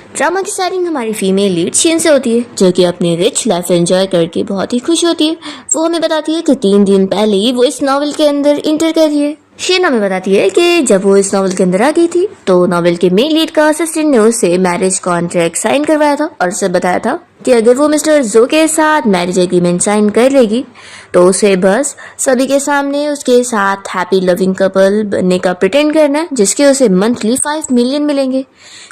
Drama की starting हमारी female lead शीन से होती है, जो कि अपनी रिच लाइफ एंजॉय करके बहुत ही खुश होती है। वो हमें बताती है कि 3 दिन पहले ही वो इस नॉवेल के अंदर इंटर कर रही है। शीन हमें बताती है कि जब वो इस नॉवेल के अंदर आ गई थी तो नॉवेल के मेन लीड का असिस्टेंट ने उससे मैरिज कॉन्ट्रैक्ट साइन करवाया था और उसे बताया था कि अगर वो मिस्टर जो के साथ मैरिज एग्रीमेंट साइन कर लेगी तो उसे बस सभी के सामने उसके साथ हैप्पी लविंग कपल बनने का प्रिटेंड करना है, जिसके उसे मंथली 5 मिलियन मिलेंगे।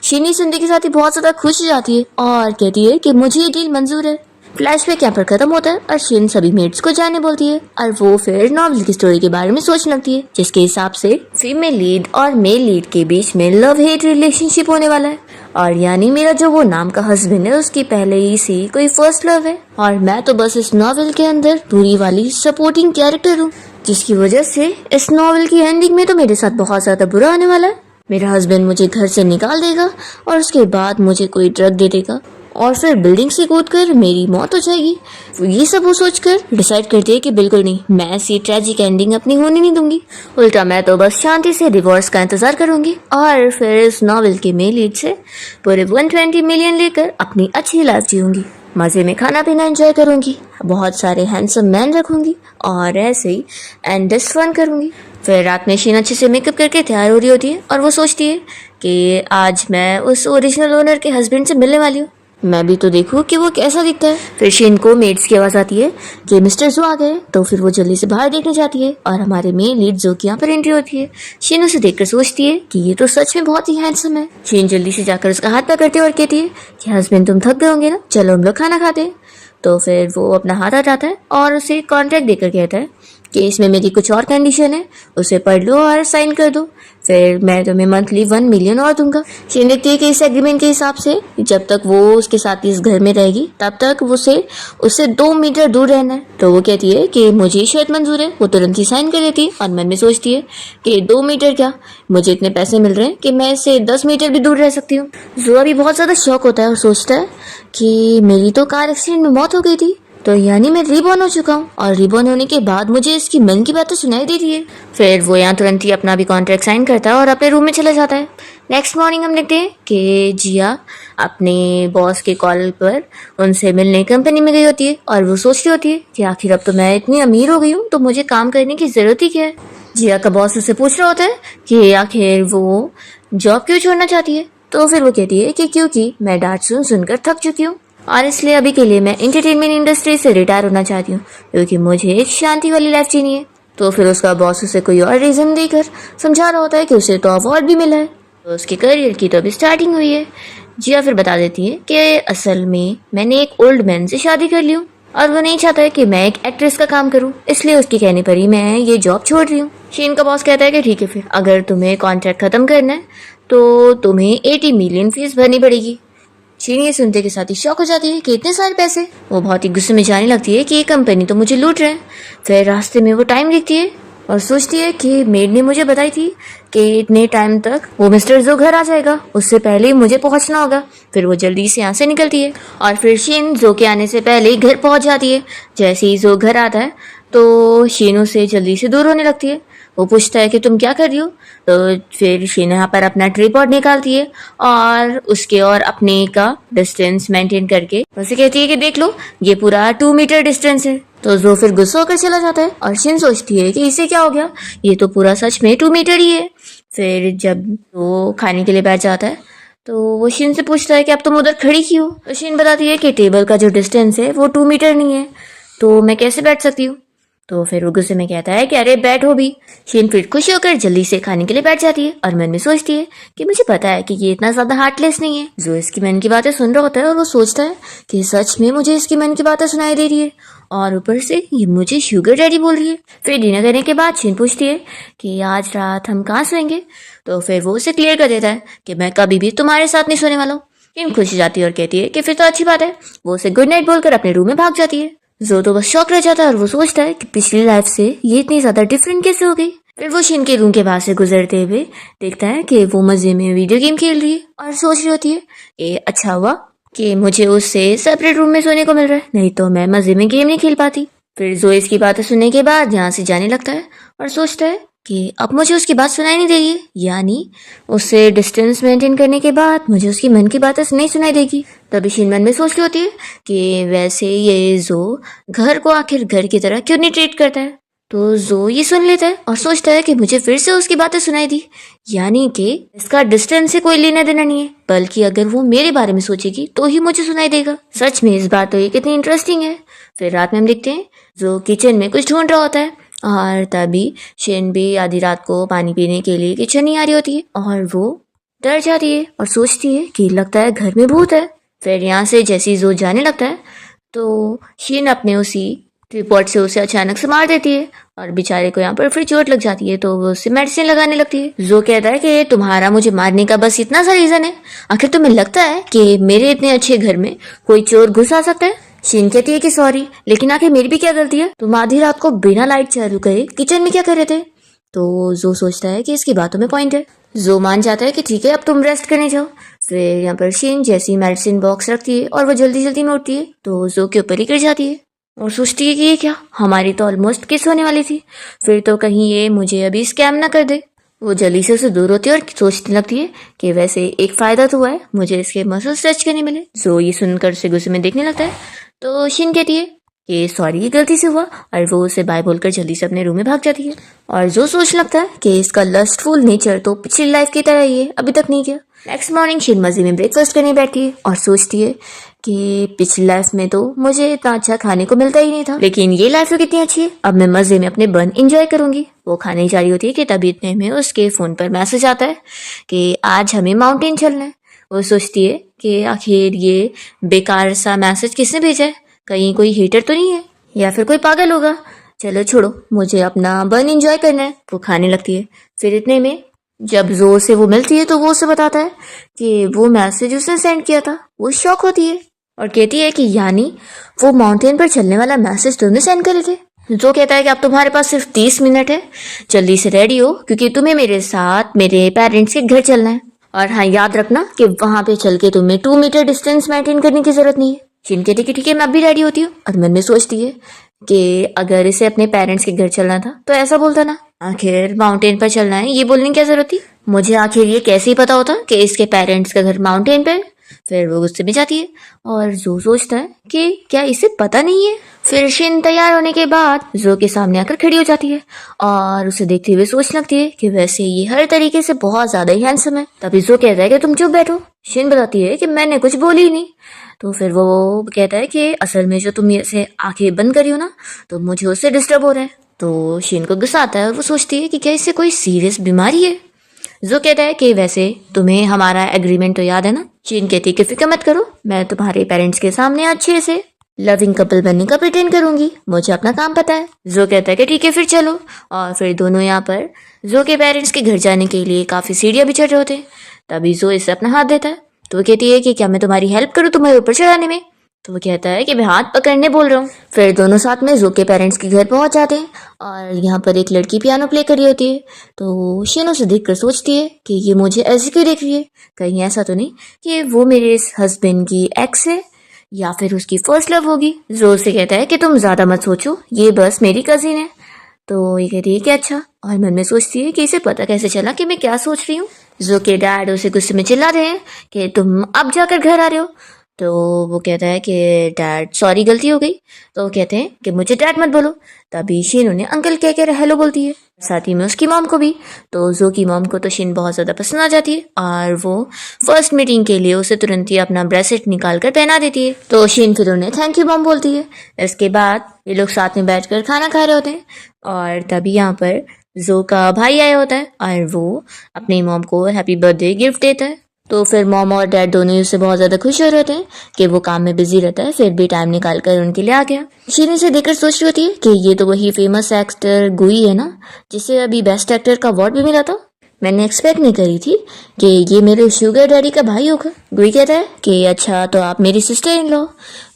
शीनी सुनने के साथ ही बहुत ज्यादा खुश हो जाती है और कहती है कि मुझे ये डील मंजूर है। फ्लैशबैक यहाँ पर खत्म होता है और शीन सभी मेट्स को जाने बोलती है और वो फिर नॉवेल की स्टोरी के बारे में सोचने लगती है, जिसके हिसाब से फीमेल लीड और मेल लीड के बीच में लव हेट रिलेशनशिप होने वाला है। और यानी मेरा जो वो नाम का हस्बैंड है उसकी पहले ही से कोई फर्स्ट लव है और मैं तो बस इस नॉवेल के अंदर पूरी वाली सपोर्टिंग कैरेक्टर हूँ, जिसकी वजह से इस नॉवेल की एंडिंग में तो मेरे साथ बहुत ज्यादा बुरा होने वाला है। मेरा हस्बैंड मुझे घर से निकाल देगा और उसके बाद मुझे कोई ड्रग दे देगा और फिर बिल्डिंग से कूदकर मेरी मौत हो जाएगी। ये सब वो सोचकर डिसाइड करती है कि बिल्कुल नहीं, मैं ऐसी ट्रेजिक एंडिंग अपनी होने नहीं दूंगी। उल्टा मैं तो बस शांति से डिवोर्स का इंतजार करूंगी और फिर इस नॉवेल के मेन लीड से पूरे 120 मिलियन लेकर अपनी अच्छी लाइफ जीऊंगी। मजे में खाना पीना एंजॉय करूंगी, बहुत सारे हैंडसम मैन रखूंगी और ऐसे ही एंडलेस फन करूंगी। फिर रात में शीन अच्छे से मेकअप करके तैयार हो रही होती है और वो सोचती है कि आज मैं उस ओरिजिनल ओनर के हस्बैंड से मिलने वाली हूँ, मैं भी तो देखूं कि वो कैसा दिखता है। फिर शीन को मेड्स की आवाज आती है कि मिस्टर जो आ गए, तो फिर वो जल्दी से बाहर देखने जाती है और हमारे मेन लीड जो की यहाँ पर एंट्री होती है। शीन उसे देखकर सोचती है कि ये तो सच में बहुत ही हैंडसम है। शीन जल्दी से जाकर उसका हाथ पकड़ती है और कहती है कि हस्बैंड तुम थक गए होंगे ना, चलो हम लोग खाना खाते हैं। तो फिर वो अपना हाथ हटाता है और उसे कॉन्ट्रैक्ट देकर कहता है कि इसमें मेरी कुछ और कंडीशन है, उसे पढ़ लो और साइन कर दो, फिर मैं तुम्हें मंथली 1 मिलियन और दूंगा। शीन देखती है कि इस एग्रीमेंट के हिसाब से जब तक वो उसके साथ इस घर में रहेगी तब तक उससे 2 मीटर दूर रहना है। तो वो कहती है कि मुझे शर्त मंजूर है। वो तुरंत ही साइन कर देती है और मन में सोचती है कि 2 मीटर क्या, मुझे इतने पैसे मिल रहे हैं कि मैं इससे 10 मीटर भी दूर रह सकती हूँ। जो अभी बहुत ज्यादा शौक होता है और सोचता है कि मेरी तो कार एक्सीडेंट में मौत हो गई थी, तो यानी मैं रिबॉर्न हो चुका हूँ और रिबॉर्न होने के बाद मुझे इसकी मन की बातें सुनाई दे रही है। फिर वो यहाँ तुरंत ही अपना भी कॉन्ट्रैक्ट साइन करता है और अपने रूम में चला जाता है। नेक्स्ट मॉर्निंग हम देखते हैं कि जिया अपने बॉस के कॉल पर उनसे मिलने कंपनी में गई होती है और वो सोच रही होती है कि आखिर अब तो मैं इतनी अमीर हो गई हूँ तो मुझे काम करने की जरूरत ही क्या है। जिया का बॉस उससे पूछ रहा होता है कि आखिर वो जॉब क्यों छोड़ना चाहती है। तो फिर वो कहती है कि क्योंकि मैं डांट सुनकर थक चुकी हूँ और इसलिए अभी के लिए मैं एंटरटेनमेंट इंडस्ट्री से रिटायर होना चाहती हूँ, क्योंकि मुझे एक शांति वाली लाइफ जीनी है। तो फिर उसका बॉस उसे कोई और रीजन देकर समझा रहा होता है कि उसे तो अवार्ड भी मिला है, तो उसके करियर की तो अभी स्टार्टिंग हुई है। जिया फिर बता देती है कि असल में मैंने एक ओल्ड मैन से शादी कर ली हूँ और वो नहीं चाहता है कि मैं एक एक्ट्रेस का काम करूँ, इसलिए उसके कहने पर ही मैं ये जॉब छोड़ रही हूँ। शीन का बॉस कहता है कि ठीक है, फिर अगर तुम्हें कॉन्ट्रैक्ट खत्म करना है तो तुम्हें 80 मिलियन फीस भरनी पड़ेगी। शीन ये सुनते के साथ ही शॉक हो जाती है कि इतने सारे पैसे। वो बहुत ही गुस्से में जाने लगती है कि ये कंपनी तो मुझे लूट रहे हैं। फिर रास्ते में वो टाइम देखती है और सोचती है कि मेड ने मुझे बताई थी कि इतने टाइम तक वो मिस्टर जो घर आ जाएगा, उससे पहले ही मुझे पहुंचना होगा। फिर वो जल्दी से यहाँ से निकलती है और फिर शीन जो के आने से पहले ही घर पहुंच जाती है। जैसे ही जो घर आता है तो शीन उसे जल्दी से दूर होने लगती है। वो पूछता है कि तुम क्या कर रही हो, तो फिर शीन यहाँ पर अपना ट्रिपॉड निकालती है और उसके और अपने का डिस्टेंस मेंटेन करके उसे कहती है कि देख लो ये पूरा 2 मीटर डिस्टेंस है। तो जो फिर गुस्सा होकर चला जाता है और शीन सोचती है कि इसे क्या हो गया, ये तो पूरा सच में 2 मीटर ही है। फिर जब वो खाने के लिए बैठ जाता है तो वो शीन से पूछता है कि अब तुम उधर खड़ी क्यों। तो शीन बताती है कि टेबल का जो डिस्टेंस है वो 2 मीटर नहीं है, तो मैं कैसे बैठ सकती हूँ। तो फिर वो गुस्से में कहता है कि अरे बैठो भी। शीन फिर खुशी होकर जल्दी से खाने के लिए बैठ जाती है और मन में सोचती है कि मुझे पता है कि ये इतना ज्यादा हार्टलेस नहीं है। जो इसकी मन की बातें सुन रहा होता है और वो सोचता है कि सच में मुझे इसकी मन की बातें सुनाई दे रही है और ऊपर से ये मुझे शुगर डैडी बोल रही है। फिर डिनर करने के बाद शीन पूछती है कि आज रात हम कहाँ सोएंगे। तो फिर वो उसे क्लियर कर देता है कि मैं कभी भी तुम्हारे साथ नहीं सोने वाला हूँ। शीन खुश हो जाती है और कहती है कि फिर तो अच्छी बात है। वो उसे गुड नाइट बोलकर अपने रूम में भाग जाती है। जो तो बस शॉक रह जाता है और वो सोचता है कि पिछली लाइफ से ये इतनी ज्यादा डिफरेंट कैसे हो गई। फिर वो शीन के रूम के पास से गुजरते हुए देखता है कि वो मजे में वीडियो गेम खेल रही है और सोच रही होती है कि अच्छा हुआ कि मुझे उससे सेपरेट रूम में सोने को मिल रहा है, नहीं तो मैं मजे में गेम नहीं खेल पाती। फिर जो इसकी बातें सुनने के बाद यहाँ से जाने लगता है और सोचता है कि अब मुझे उसकी बात सुनाई नहीं देगी, यानी उससे डिस्टेंस मेंटेन करने के बाद मुझे उसकी मन की बातें नहीं सुनाई देगी। तभी शीन मन में सोच रही होती है कि वैसे ये जो घर को आखिर घर की तरह क्यों नहीं ट्रीट करता है। तो जो ये सुन लेता है और सोचता है कि मुझे फिर से उसकी बातें सुनाई दी, यानी कि इसका डिस्टेंस से कोई लेना देना नहीं है, बल्कि अगर वो मेरे बारे में सोचेगी तो ही मुझे सुनाई देगा। सच में इस बात तो ये कितनी इंटरेस्टिंग है। फिर रात में हम देखते हैं जो किचन में कुछ ढूंढ रहा होता है और तभी शेन भी आधी रात को पानी पीने के लिए किचन नहीं आ रही होती है और वो डर जाती है और सोचती है कि लगता है घर में भूत है। फिर यहाँ से जैसे जो जाने लगता है तो शेन अपने उसी ट्रिपॉड से उसे अचानक से मार देती है और बेचारे को यहाँ पर फिर चोट लग जाती है, तो वो उसे मेडिसिन लगाने लगती है। जो कहता है कि तुम्हारा मुझे मारने का बस इतना सा रीजन है, आखिर तुम्हें लगता है कि मेरे इतने अच्छे घर में कोई चोर घुस आ सकता है। शीन कहती है कि सॉरी, लेकिन आखिर मेरी भी क्या गलती है, तुम आधी रात को बिना लाइट चालू करे किचन में क्या कर रहे थे। तो जो सोचता है कि इसकी बातों में पॉइंट है। जो मान जाता है कि ठीक है अब तुम रेस्ट करने जाओ। फिर यहाँ पर शीन जैसी मेडिसिन बॉक्स रखती है और वो जल्दी जल्दी में उठती है तो जो के ऊपर ही गिर जाती है और सोचती है कि ये क्या, हमारी तो ऑलमोस्ट किस होने वाली थी, फिर तो कहीं ये मुझे अभी स्कैम ना कर दे। वो जल्दी से उसे दूर होती है और सोचने लगती है कि वैसे एक फायदा तो हुआ है, मुझे इसके मसल स्ट्रेच करने मिले। जो ये सुनकर उसे गुस्से में देखने लगता है तो शिन कहती है कि सॉरी ये गलती से हुआ और वो उसे बाय बोलकर जल्दी से अपने रूम में भाग जाती है। और जो सोचने लगता है कि इसका लस्टफुल नेचर तो पिछली लाइफ की तरह ही है, अभी तक नहीं किया। नेक्स्ट मॉर्निंग शिन मजे में ब्रेकफास्ट करने बैठी है और सोचती है कि पिछली लाइफ में तो मुझे इतना अच्छा खाने को मिलता ही नहीं था, लेकिन ये लाइफ तो कितनी अच्छी है, अब मैं मजे में अपने बन एंजॉय करूंगी। वो खाने जा रही होती है कि तभी इतने में उसके फोन पर मैसेज आता है कि आज हमें माउंटेन चलना है। वो सोचती है कि आखिर ये बेकार सा मैसेज किसने भेजा है, कहीं कोई हेटर तो नहीं है या फिर कोई पागल होगा। चलो छोड़ो, मुझे अपना बन एंजॉय करना है। वो खाने लगती है। फिर इतने में जब जो से वो मिलती है तो वो उसे बताता है कि वो मैसेज उसने सेंड किया था। वो शॉक होती है और कहती है कि यानी वो माउंटेन पर चलने वाला मैसेज तुमने सेंड करे थे। जो कहता है कि अब तुम्हारे पास सिर्फ 30 मिनट है, जल्दी से रेडी हो क्योंकि तुम्हें मेरे साथ मेरे पेरेंट्स के घर चलना है। और हाँ याद रखना कि वहां पे चल के तुम्हें 2 मीटर डिस्टेंस मेंटेन करने की जरूरत नहीं है। शिन कहती कि ठीक है मैं अब भी रेडी होती हूँ। और मन में सोचती है कि अगर इसे अपने पेरेंट्स के घर चलना था तो ऐसा बोलता ना, आखिर माउंटेन पर चलना है ये बोलने की क्या जरूरत थी, मुझे आखिर ये कैसे ही पता होता कि इसके पेरेंट्स का घर माउंटेन पे। फिर वो गुस्से में जाती है और जो सोचता है कि क्या इसे पता नहीं है। फिर शिन तैयार होने के बाद जो के सामने आकर खड़ी हो जाती है और उसे देखते हुए सोचने लगती है कि वैसे ये हर तरीके से बहुत ज्यादा ही हैंडसम है। तभी जो कहता है कि तुम चुप बैठो। शिन बताती है कि मैंने कुछ बोली ही नहीं। तो फिर वो कहता है कि असल में जो तुम ऐसे आंखें बंद करी हो ना तो मुझे उससे डिस्टर्ब हो रहा है। तो शिन को गुस्सा आता है और वो सोचती है कि क्या इससे कोई सीरियस बीमारी है। जो कहता है कि वैसे तुम्हें हमारा एग्रीमेंट तो याद है ना। शिन कहती है कि फिक्र मत करो, मैं तुम्हारे पेरेंट्स के सामने अच्छे से लविंग कपल बनने का प्रिटेंड करूंगी, मुझे अपना काम पता है। जो कहता है कि ठीक है फिर चलो। और फिर दोनों यहाँ पर जो के पेरेंट्स के घर जाने के लिए काफी सीढ़ियां भी चढ़ रहे होते हैं। तभी जो इसे अपना हाथ देता है तो वो कहती है कि क्या मैं तुम्हारी हेल्प करूँ तुम्हारे ऊपर चढ़ाने में। तो वो कहता है कि मैं हाथ पकड़ने बोल रहा हूँ। फिर दोनों साथ में जो के पेरेंट्स के घर पहुंच जाते हैं और यहाँ पर एक लड़की पियानो प्ले कर रही होती है। तो शिन उसे देखकर सोचती है कि ये मुझे ऐसे क्यों देख रही है, कहीं ऐसा तो नहीं कि वो मेरे इस हस्बैंड की एक्स है या फिर उसकी फर्स्ट लव होगी। जो उसे कहता है कि तुम ज्यादा मत सोचो, ये बस मेरी कजिन है। तो ये कहती है कि अच्छा, और मन में सोचती है कि इसे पता कैसे चला कि मैं क्या सोच रही हूँ। जो के डैड उसे गुस्से में चिल्ला रहे हैं कि तुम अब जाकर घर आ रहे हो। तो वो कहता है कि डैड सॉरी गलती हो गई। तो वो कहते हैं कि मुझे डैड मत बोलो। तभी शिन उन्हें अंकल कह कर हेलो बोलती है, साथ ही में उसकी मॉम को भी। तो जो की मॉम को तो शिन बहुत ज्यादा पसंद आ जाती है और वो फर्स्ट मीटिंग के लिए उसे तुरंत ही अपना ब्रेसलेट निकाल कर पहना देती है। तो शिन फिर उन्हें थैंक यू मॉम बोलती है। इसके बाद ये लोग साथ में बैठकर खाना खा रहे होते हैं और तभी यहाँ पर जो का भाई आया होता है और वो अपनी मॉम को हैप्पी बर्थडे गिफ्ट देता है। तो फिर मॉम और डैड दोनों ही उससे बहुत ज्यादा खुश हो रहे होते हैं कि वो काम में बिजी रहता है, फिर भी टाइम निकाल कर उनके लिए आ गया। शिन से देखकर सोच रही होती है कि ये तो वही फेमस एक्टर गुई है ना, जिसे अभी बेस्ट एक्टर का अवार्ड भी मिला था। मैंने एक्सपेक्ट नहीं करी थी कि ये मेरे शुगर डैडी का भाई होगा। गुई कहता है कि अच्छा तो आप मेरी सिस्टर इन लो,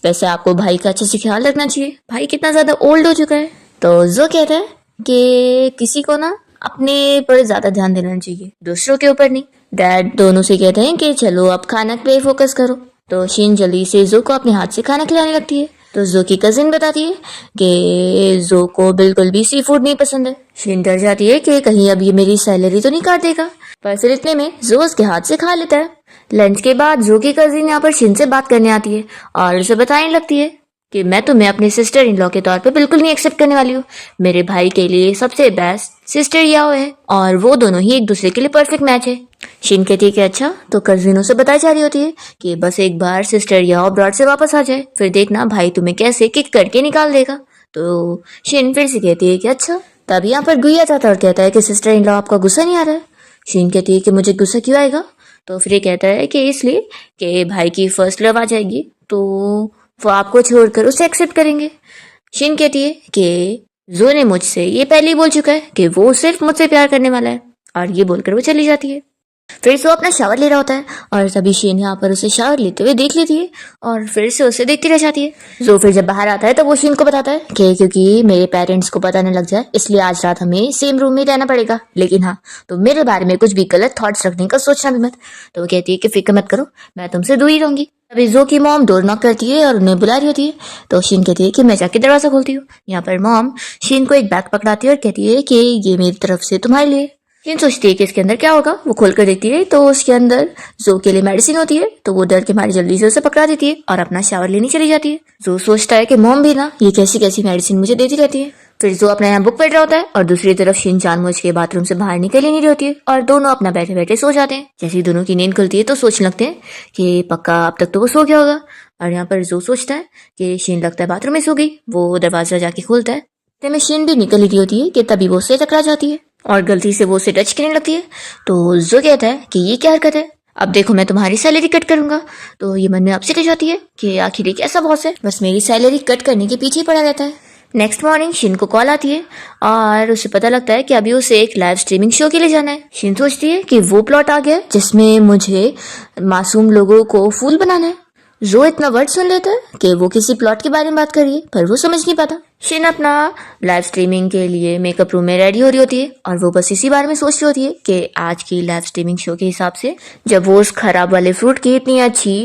वैसे आपको भाई का अच्छे से ख्याल रखना चाहिए, भाई कितना ज्यादा ओल्ड हो चुका है। तो जो कहता है कि किसी को ना अपने पर ज्यादा ध्यान देना चाहिए, दूसरों के ऊपर नहीं। डैड दोनों से कहते हैं कि चलो अब खाना पे फोकस करो। तो शिन जल्दी से जो को अपने हाथ से खाना खिलाने लगती है। तो जो की कजिन बताती है कि जो को बिल्कुल भी सी फूड नहीं पसंद है। शीन डर जाती है कि कहीं अब ये मेरी सैलरी तो नहीं काट देगा, पर फिर इतने में जो उसके हाथ से खा लेता है। लंच के बाद जो की कजिन यहाँ पर शीन से बात करने आती है और उसे बताने लगती है कि मैं तुम्हें अपने सिस्टर इन लॉ के तौर पे बिल्कुल नहीं एक्सेप्ट करने वाली हूँ। मेरे भाई के लिए सबसे बेस्ट सिस्टर याओ है और वो दोनों ही एक दूसरे के लिए परफेक्ट मैच है। शीन कहती है कि अच्छा, तो कजिनों से बताई जा रही होती है कि बस एक बार सिस्टर याओ अब्रॉड से वापस आ जाए, फिर देखना भाई तुम्हें कैसे किक करके निकाल देगा। तो शीन फिर से कहती है कि अच्छा। तब यहाँ पर गुई आ जाता है और कहता है कि सिस्टर इन लॉ आपका गुस्सा नहीं आ रहा है। शीन कहती है कि मुझे गुस्सा क्यों आएगा। तो फिर ये कहता है कि इसलिए कि भाई की फर्स्ट लव आ जाएगी तो वो आपको छोड़कर उसे एक्सेप्ट करेंगे। शीन कहती है कि जो ने मुझसे ये पहले ही बोल चुका है कि वो सिर्फ मुझसे प्यार करने वाला है, और ये बोलकर वो चली जाती है। फिर से वो अपना शावर ले रहा होता है और तभी शीन यहाँ पर उसे शावर लेते हुए देख लेती है और फिर से उसे देखती रह जाती है। जो फिर जब बाहर आता है तो वो शीन को बताता है कि क्योंकि मेरे पेरेंट्स को पता न लग जाए इसलिए आज रात हमें सेम रूम में रहना पड़ेगा, लेकिन हाँ तो मेरे बारे में कुछ भी गलत थॉट्स रखने का सोचना भी मत। तो वो कहती है कि फिक्र मत करो, मैं तुमसे दूर ही रहूंगी। अभी जो की मॉम डोर नॉक करती है और उन्हें बुला रही होती है तो शीन कहती है कि मैं जाके दरवाजा खोलती हूँ। यहाँ पर मॉम शीन को एक बैग पकड़ाती है और कहती है कि ये मेरी तरफ से तुम्हारे लिए। शीन सोचती है कि इसके अंदर क्या होगा। वो खोल कर देखती है तो उसके अंदर जो के लिए मेडिसिन होती है, तो वो डर के मारे जल्दी से उसे पकड़ा देती है और अपना शावर लेने चली जाती है। जो सोचता है कि मॉम भी ना ये कैसी कैसी मेडिसिन मुझे देती रहती है। फिर जो अपना यहाँ बुक पढ़ रहा होता है और दूसरी तरफ शीन जानबूझ के बाथरूम से बाहर निकल ही नहीं रही होती है और दोनों अपना बैठे बैठे सो जाते हैं। जैसे ही दोनों की नींद खुलती है तो सोचने लगते हैं कि पक्का अब तक तो वो सो गया होगा। और यहाँ पर जो सोचता है कि शीन लगता है बाथरूम में सो गई, वो दरवाजा जाके खोलता है। इतने में शीन भी निकल ही रही होती है कि तभी वो उससे टकरा जाती है और गलती से वो उसे टच करने लगती है। तो जो कहता है कि ये क्या हरकत है, अब देखो मैं तुम्हारी सैलरी कट करूंगा। तो ये मन में अपसेट हो जाती है कि आखिर ये कैसा बॉस है, बस मेरी सैलरी कट करने के पीछे पड़ा रहता है। नेक्स्ट मॉर्निंग शीन को कॉल आती है और उसे पता लगता है कि अभी उसे एक लाइव स्ट्रीमिंग शो के लिए जाना है। शीन सोचती है कि वो प्लॉट आ गया जिसमें मुझे मासूम लोगों को फूल बनाना है। जो इतना वर्ड सुन लेता है कि वो किसी प्लॉट के बारे में बात कर रही है पर वो समझ नहीं पाता। शीन अपना लाइव स्ट्रीमिंग के लिए मेकअप रूम में रेडी हो रही होती है और वो बस इसी बारे में सोच रही होती है कि आज की लाइव स्ट्रीमिंग शो के हिसाब से जब वो उस खराब वाले फ्रूट की इतनी अच्छी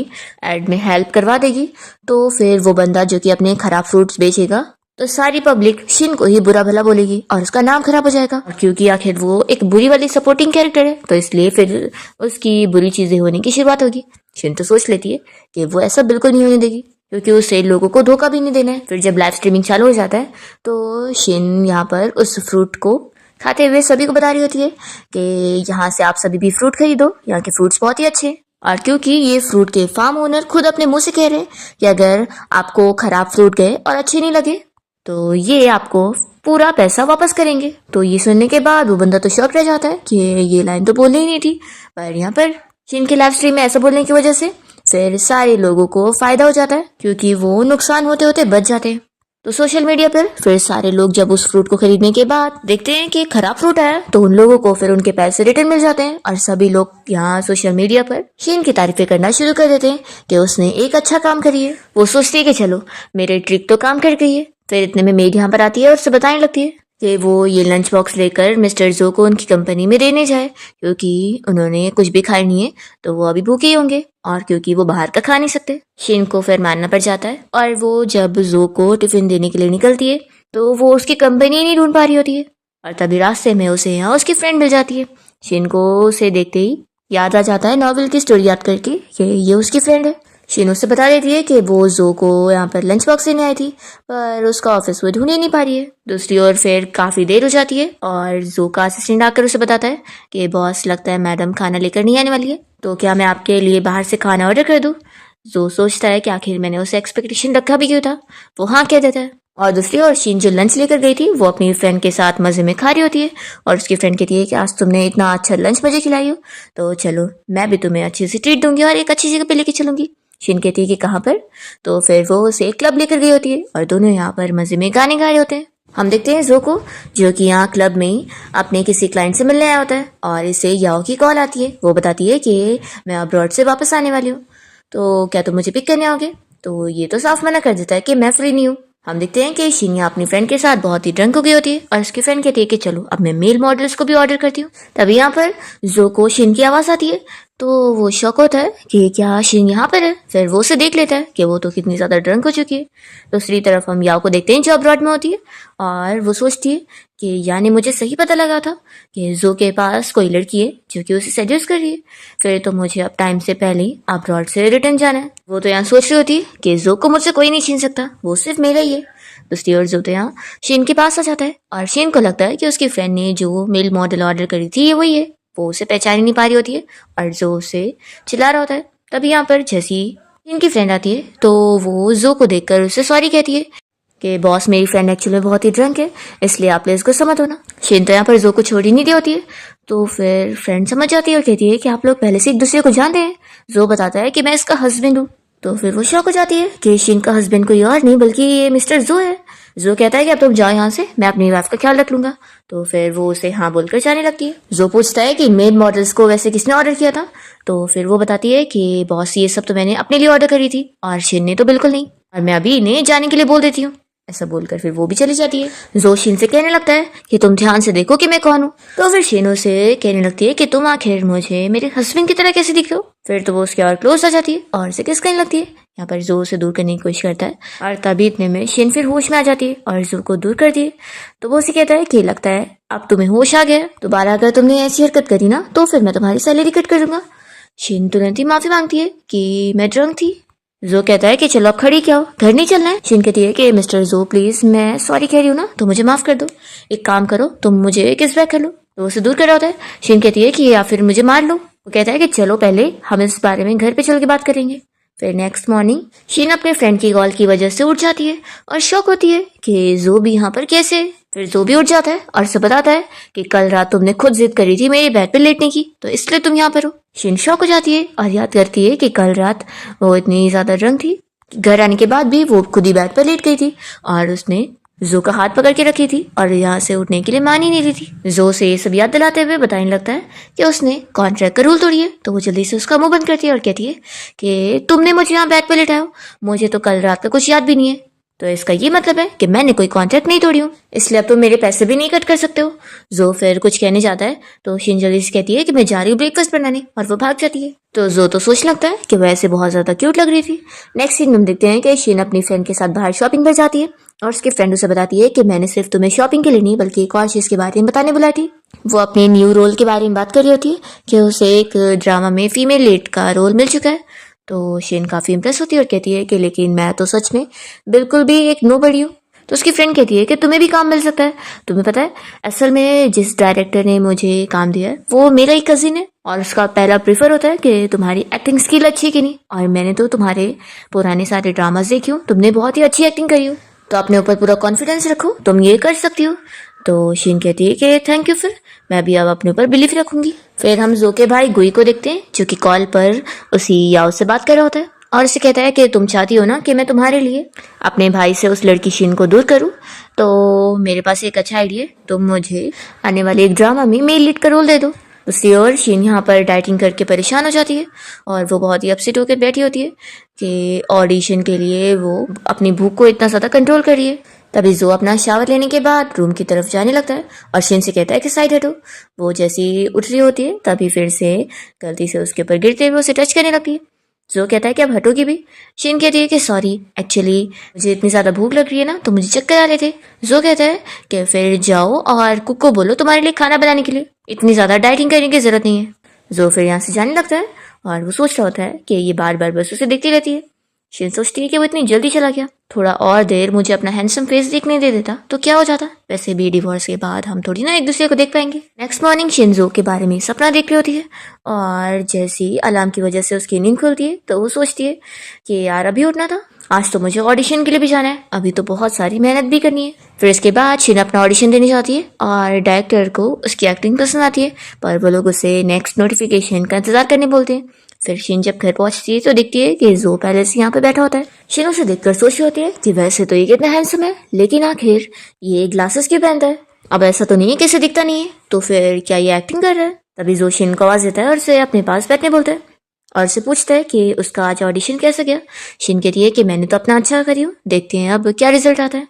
एड में हेल्प करवा देगी तो फिर वो बंदा जो कि अपने खराब फ्रूट्स बेचेगा तो सारी पब्लिक शीन को ही बुरा भला बोलेगी और उसका नाम खराब हो जाएगा। और क्योंकि आखिर वो एक बुरी वाली सपोर्टिंग कैरेक्टर है तो इसलिए फिर उसकी बुरी चीजें होने की शुरुआत होगी। शीन तो सोच लेती है कि वो ऐसा बिल्कुल नहीं होने देगी क्योंकि उसे लोगों को धोखा भी नहीं देना है। फिर जब लाइव स्ट्रीमिंग चालू हो जाता है तो शीन यहाँ पर उस फ्रूट को खाते हुए सभी को बता रही होती है कि यहाँ से आप सभी भी फ्रूट खरीदो, यहाँ के फ्रूट्स बहुत ही अच्छे हैं। और क्योंकि ये फ्रूट के फार्म ओनर खुद अपने मुंह से कह रहे हैं कि अगर आपको खराब फ्रूट गए और अच्छे नहीं लगे तो ये आपको पूरा पैसा वापस करेंगे। तो ये सुनने के बाद वो बंदा तो शॉक रह जाता है कि ये लाइन तो बोलनी ही नहीं थी, पर यहाँ पर शीन के लाइव स्ट्रीम में ऐसा बोलने की वजह से फिर सारे लोगों को फायदा हो जाता है क्योंकि वो नुकसान होते होते बच जाते हैं। तो सोशल मीडिया पर फिर सारे लोग जब उस फ्रूट को खरीदने के बाद देखते हैं कि खराब फ्रूट आया तो उन लोगों को फिर उनके पैसे रिटर्न मिल जाते हैं और सभी लोग यहाँ सोशल मीडिया पर शीन की तारीफें करना शुरू कर देते हैं कि उसने एक अच्छा काम करी है। वो सोचती है कि चलो मेरे ट्रिक तो काम कर गई है। फिर इतने में मेड यहाँ पर आती है और उसे बताने लगती है कि वो ये लंच बॉक्स लेकर मिस्टर जो को उनकी कंपनी में देने जाए क्योंकि उन्होंने कुछ भी खाया नहीं है तो वो अभी भूखे ही होंगे और क्योंकि वो बाहर का खा नहीं सकते। शीन को फिर मानना पड़ जाता है और वो जब जो को टिफिन देने के लिए निकलती है तो वो उसकी कंपनी ही नहीं ढूंढ पा रही होती है और तभी रास्ते में उसे यहाँ उसकी फ्रेंड मिल जाती है। शीन को उसे देखते ही याद आ जाता है नॉवेल की स्टोरी याद करके कि ये उसकी फ्रेंड है। शीन उससे बता देती है कि वो जो को यहाँ पर लंच बॉक्स देने आई थी पर उसका ऑफिस वो ढूंढ ही नहीं पा रही है। दूसरी ओर फिर काफी देर हो जाती है और जो का असिस्टेंट आकर उसे बताता है कि बॉस लगता है मैडम खाना लेकर नहीं आने वाली है, तो क्या मैं आपके लिए बाहर से खाना ऑर्डर कर दूं। जो सोचता है कि आखिर मैंने उसे एक्सपेक्टेशन रखा भी क्यों था, वो हाँ कह देता है। और दूसरी ओर शीन जो लंच लेकर गई थी वो अपनी फ्रेंड के साथ मजे में खा रही होती है और उसकी फ्रेंड कहती है कि आज तुमने इतना अच्छा लंच मुझे खिलाई हो तो चलो मैं भी तुम्हें अच्छी सी ट्रीट दूंगी और एक अच्छी जगह पे लेके चलूंगी। शीन कहती है कि कहाँ पर, तो फिर वो उसे क्लब लेकर गई होती है और दोनों यहाँ पर मजे में गाने गा रहे होते हैं। हम देखते हैं जो को जो कि यहाँ क्लब में ही अपने किसी क्लाइंट से मिलने आया होता है और इसे याओ की कॉल आती है। वो बताती है कि मैं अब्रॉड से वापस आने वाली हूँ तो क्या तुम मुझे पिक करने आओगे। तो ये तो साफ मना कर देता है कि मैं फ्री नहीं हूँ। हम देखते हैं कि शीन अपनी फ्रेंड के साथ बहुत ही ड्रंक हो गई होती है और उसकी फ्रेंड कहती है कि चलो अब मैं मेल मॉडल्स को भी ऑर्डर करती हूँ। तभी यहाँ पर जो को शीन की आवाज आती है तो वो शौक होता है कि क्या शिन यहाँ पर है। फिर वो उसे देख लेता है कि वो तो कितनी ज़्यादा ड्रंक हो चुकी है। दूसरी तरफ हम याओ को देखते हैं जो अब्रॉड में होती है और वो सोचती है कि यानी मुझे सही पता लगा था कि जो के पास कोई लड़की है जो कि उसे सेड्यूस कर रही है। फिर तो मुझे अब टाइम से पहले ही अब्रॉड से रिटर्न जाना है। वो तो यहाँ सोच रही होती है कि जो को मुझसे कोई नहीं छीन सकता, वो सिर्फ मेरा ही है। दूसरी ओर जो तो यहाँ शीन के पास आ जाता है और शीन को लगता है कि उसकी फ्रेंड ने जो मेल मॉडल ऑर्डर करी थी ये वही है। वो उसे पहचान ही नहीं पा रही होती है और जो उसे चिल्ला रहा होता है। तभी यहाँ पर जैसी इनकी फ्रेंड आती है तो वो जो को देखकर उसे सॉरी कहती है कि बॉस मेरी फ्रेंड एक्चुअली बहुत ही ड्रंक है, इसलिए आप प्लीज गुस्सा मत होना। शिन तो यहाँ पर जो को छोड़ ही नहीं दी होती है। तो फिर फ्रेंड समझ जाती है और कहती है कि आप लोग पहले से एक दूसरे को जानते हैं। जो बताता है कि मैं इसका हस्बैंड हूँ। तो फिर वो शॉक हो जाती है कि शिन का हस्बैंड कोई और नहीं बल्कि ये मिस्टर जो है। जो कहता है कि अब तुम जाओ यहाँ से, मैं अपनी वाइफ का ख्याल रख लूंगा। तो फिर वो उसे हाँ बोलकर जाने लगती है। जो पूछता है कि मेल मॉडल्स को वैसे किसने ऑर्डर किया था। तो फिर वो बताती है कि बॉस ये सब तो मैंने अपने लिए ऑर्डर करी थी और शिन ने तो बिल्कुल नहीं, और मैं अभी इन्हें जाने के लिए बोल देती हूँ। ऐसा बोलकर फिर वो भी चली जाती है। जो शिन से कहने लगता है कि तुम ध्यान से देखो कि मैं कौन हूँ। तो फिर शिन उसे कहने लगती है कि तुम आखिर मुझे मेरे हस्बैंड की तरह कैसे दिख रहे हो। फिर तो वो उसके और क्लोज आ जाती है और उसे किस कहने लगती है। यहाँ पर जो उसे दूर करने की कोशिश करता है और तभी इतने में शिन फिर होश में आ जाती है और जो को दूर कर दिए। तो वो उसे कहता है कि लगता है अब तुम्हें होश आ गया, दोबारा अगर तुमने ऐसी हरकत करी ना तो फिर मैं तुम्हारी सैलरी कट कर दूंगा। शिन तुरंत ही माफी मांगती है कि मैं ड्रंक थी। जो कहता है कि चलो अब खड़ी क्या हो, घर नहीं चलना है। शिन कहती है कि मिस्टर जो प्लीज मैं सॉरी कह रही हूँ ना, तो मुझे माफ कर दो। एक काम करो, तुम मुझे किस बैक कर लो। तो उसे दूर कर रहा होता है। शिन कहती है कि या फिर मुझे मार लो। वो कहता है कि चलो पहले हम इस बारे में घर पे चल के बात करेंगे। फिर नेक्स्ट मॉर्निंग शिन अपने फ्रेंड की कॉल की वजह से उठ जाती है और शॉक होती है कि जो भी यहाँ पर कैसे। फिर जो भी उठ जाता है और उसे बताता है कि कल रात तुमने खुद जिद करी थी मेरे बेड पे लेटने की, तो इसलिए तुम यहाँ पर हो। शिन शॉक हो जाती है और याद करती है कि कल रात वो इतनी ज्यादा ड्रंक थी, घर आने के बाद भी वो खुद ही बेड पर लेट गई थी और उसने जो का हाथ पकड़ के रखी थी और यहाँ से उठने के लिए मान ही नहीं रही थी। जो से ये सब याद दिलाते हुए बताने लगता है कि उसने कॉन्ट्रैक्ट का रूल तोड़ी है। तो वो जल्दी से उसका मुंह बंद करती है और कहती है कि तुमने मुझे यहाँ बेड पे लेटाया हो, मुझे तो कल रात का कुछ याद भी नहीं है। तो इसका ये मतलब है कि मैंने कोई कॉन्ट्रैक्ट नहीं तोड़ी हूँ, इसलिए अब तुम मेरे पैसे भी नहीं कट कर सकते हो। जो फिर कुछ कहने जाता है तो शिन जल्दी से कहती है कि मैं जा रही हूँ ब्रेकफास्ट बनाने, और वो भाग जाती है। तो जो तो सोचने लगता है कि वैसे बहुत ज्यादा क्यूट लग रही थी। नेक्स्ट सीन हम देखते हैं कि शिन अपनी फ्रेंड के साथ बाहर शॉपिंग पर जाती है और उसकी फ्रेंड उसे बताती है कि मैंने सिर्फ तुम्हें शॉपिंग के लिए नहीं बल्कि एक और चीज के बारे में बताने बुलाई थी। वो अपने न्यू रोल के बारे में बात कर रही होती है कि उसे एक ड्रामा में फीमेल लीड का रोल मिल चुका है। तो शिन काफी इम्प्रेस होती है और कहती है कि लेकिन मैं तो सच में बिल्कुल भी एक नोबडी हूँ। तो उसकी फ्रेंड कहती है कि तुम्हें भी काम मिल सकता है। तुम्हें पता है असल में जिस डायरेक्टर ने मुझे काम दिया है वो मेरा ही कजिन है और उसका पहला प्रेफर होता है कि तुम्हारी एक्टिंग स्किल अच्छी है कि नहीं, और मैंने तो तुम्हारे पुराने सारे ड्रामास देखी हूँ, तुमने बहुत ही अच्छी एक्टिंग करी हो, तो अपने ऊपर पूरा कॉन्फिडेंस रखो, तुम ये कर सकती हो। तो शिन कहती है कि थैंक यू, फिर मैं भी अब अपने ऊपर बिलीव रखूंगी। फिर हम जो के भाई गुई को देखते हैं जो कि कॉल पर उसी याओ से बात कर रहा होता है और उसे कहता है कि तुम चाहती हो ना कि मैं तुम्हारे लिए अपने भाई से उस लड़की शिन को दूर करूं, तो मेरे पास एक अच्छा आइडिया है, तुम मुझे आने वाले एक ड्रामा में मेल लीड का रोल दे दो। दूसरी ओर शिन यहाँ पर डाइटिंग करके परेशान हो जाती है और वो बहुत ही अपसेट होकर बैठी होती है कि ऑडिशन के लिए वो अपनी भूख को इतना ज्यादा कंट्रोल कर रही है। तभी जो अपना शावर लेने के बाद रूम की तरफ जाने लगता है और शिन से कहता है कि साइड हटो। वो जैसी उठ रही होती है तभी फिर से गलती से उसके ऊपर गिरते हुए उसे टच करने लगती है। जो कहता है कि अब हटोगी भी। शिन कहती है कि सॉरी, एक्चुअली मुझे इतनी ज्यादा भूख लग रही है ना तो मुझे चक्कर आ रहे थे। जो कहता है कि फिर जाओ और कुक को बोलो तुम्हारे लिए खाना बनाने के लिए, इतनी ज्यादा डाइटिंग करने की जरूरत नहीं है। जो फिर यहाँ से जाने लगता है और वो सोच रहा होता है कि ये बार बार बस उसे देखती रहती है। शिन सोचती है कि वो इतनी जल्दी चला गया, थोड़ा और देर मुझे अपना हैंडसम फेस देखने दे देता तो क्या हो जाता। वैसे भी डिवोर्स के बाद हम थोड़ी ना एक दूसरे को देख पाएंगे। नेक्स्ट मॉर्निंग शिनजो के बारे में सपना देख रही होती है और जैसी अलार्म की वजह से उसकी नींद खुलती है तो वो सोचती है कि यार अभी उठना था, आज तो मुझे ऑडिशन के लिए भी जाना है, अभी तो बहुत सारी मेहनत भी करनी है। फिर इसके बाद शिन अपना ऑडिशन देने जाती है और डायरेक्टर को उसकी एक्टिंग पसंद आती है, पर वो लोग उसे नेक्स्ट नोटिफिकेशन का इंतजार करने बोलते हैं। फिर शिन जब घर पहुंचती है तो देखती है कि जो पहले से यहाँ पे बैठा होता है। शिन उसे देखकर सोच रही होती है कि वैसे तो ये कितना हैंडसम है, लेकिन आखिर ये ग्लासेस क्यों पहनता है, अब ऐसा तो नहीं है कि इसे दिखता नहीं है, तो फिर क्या ये एक्टिंग कर रहा है। तभी जो शिन को आवाज देता है और उसे अपने पास बैठने बोलता है और उससे पूछता है कि उसका आज ऑडिशन कैसा गया। शिन कहती है कि मैंने तो अपना अच्छा करी हूँ, देखते हैं अब क्या रिजल्ट आता है।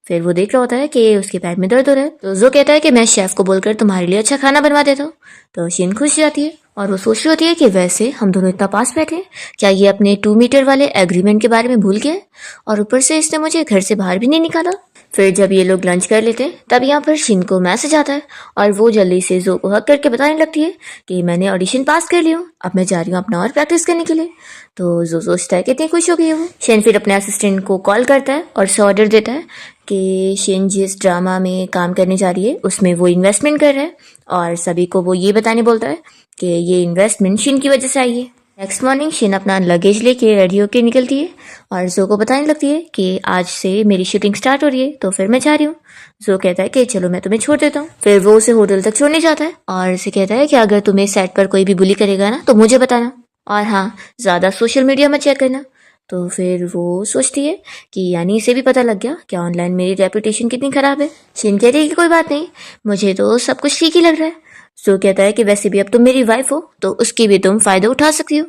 फिर वो देख रहा होता है कि उसके पैर में दर्द हो रहा है, तो जो कहता है कि मैं शेफ को बोलकर तुम्हारे लिए अच्छा खाना बनवा देता हूँ। तो शिन खुश जाती है और वो सोच रही होती है कि वैसे हम दोनों इतना पास बैठे हैं, क्या ये अपने 2 मीटर वाले एग्रीमेंट के बारे में भूल गया है? और ऊपर से इसने मुझे घर से बाहर भी नहीं निकाला। फिर जब ये लोग लंच कर लेते हैं तब यहाँ पर शिन को मैसेज आता है और वो जल्दी से जो को हक करके बताने लगती है कि मैंने ऑडिशन पास कर लिया हूँ, अब मैं जा रही हूँ अपना और प्रैक्टिस करने के लिए। तो जो सोचता है कितनी खुश हो गई है वो। शिन फिर अपने असिस्टेंट को कॉल करता है और उसे ऑर्डर देता है कि शिन जिस ड्रामा में काम करने जा रही है उसमें वो इन्वेस्टमेंट कर रहा है और सभी को वो ये बताने बोलता है कि ये इन्वेस्टमेंट शिन की वजह से आई है। नेक्स्ट मॉर्निंग शिन अपना लगेज लेके रेडी होके निकलती है और जो को बताने लगती है कि आज से मेरी शूटिंग स्टार्ट हो रही है तो फिर मैं जा रही हूँ। जो कहता है कि चलो मैं तुम्हें छोड़ देता हूँ। फिर वो उसे होटल तक छोड़ने जाता है और उसे कहता है कि अगर तुम्हें सेट पर कोई भी बुली करेगा ना तो मुझे बताना, और हाँ ज़्यादा सोशल मीडिया मत चेक करना। तो फिर वो सोचती है कि यानी इसे भी पता लग गया कि ऑनलाइन मेरी रेपुटेशन कितनी ख़राब है। शिन कहती है कि कोई बात नहीं, मुझे तो सब कुछ ठीक ही लग रहा है। जो कहता है कि वैसे भी अब तुम मेरी वाइफ हो तो उसकी भी तुम फ़ायदा उठा सकती हो।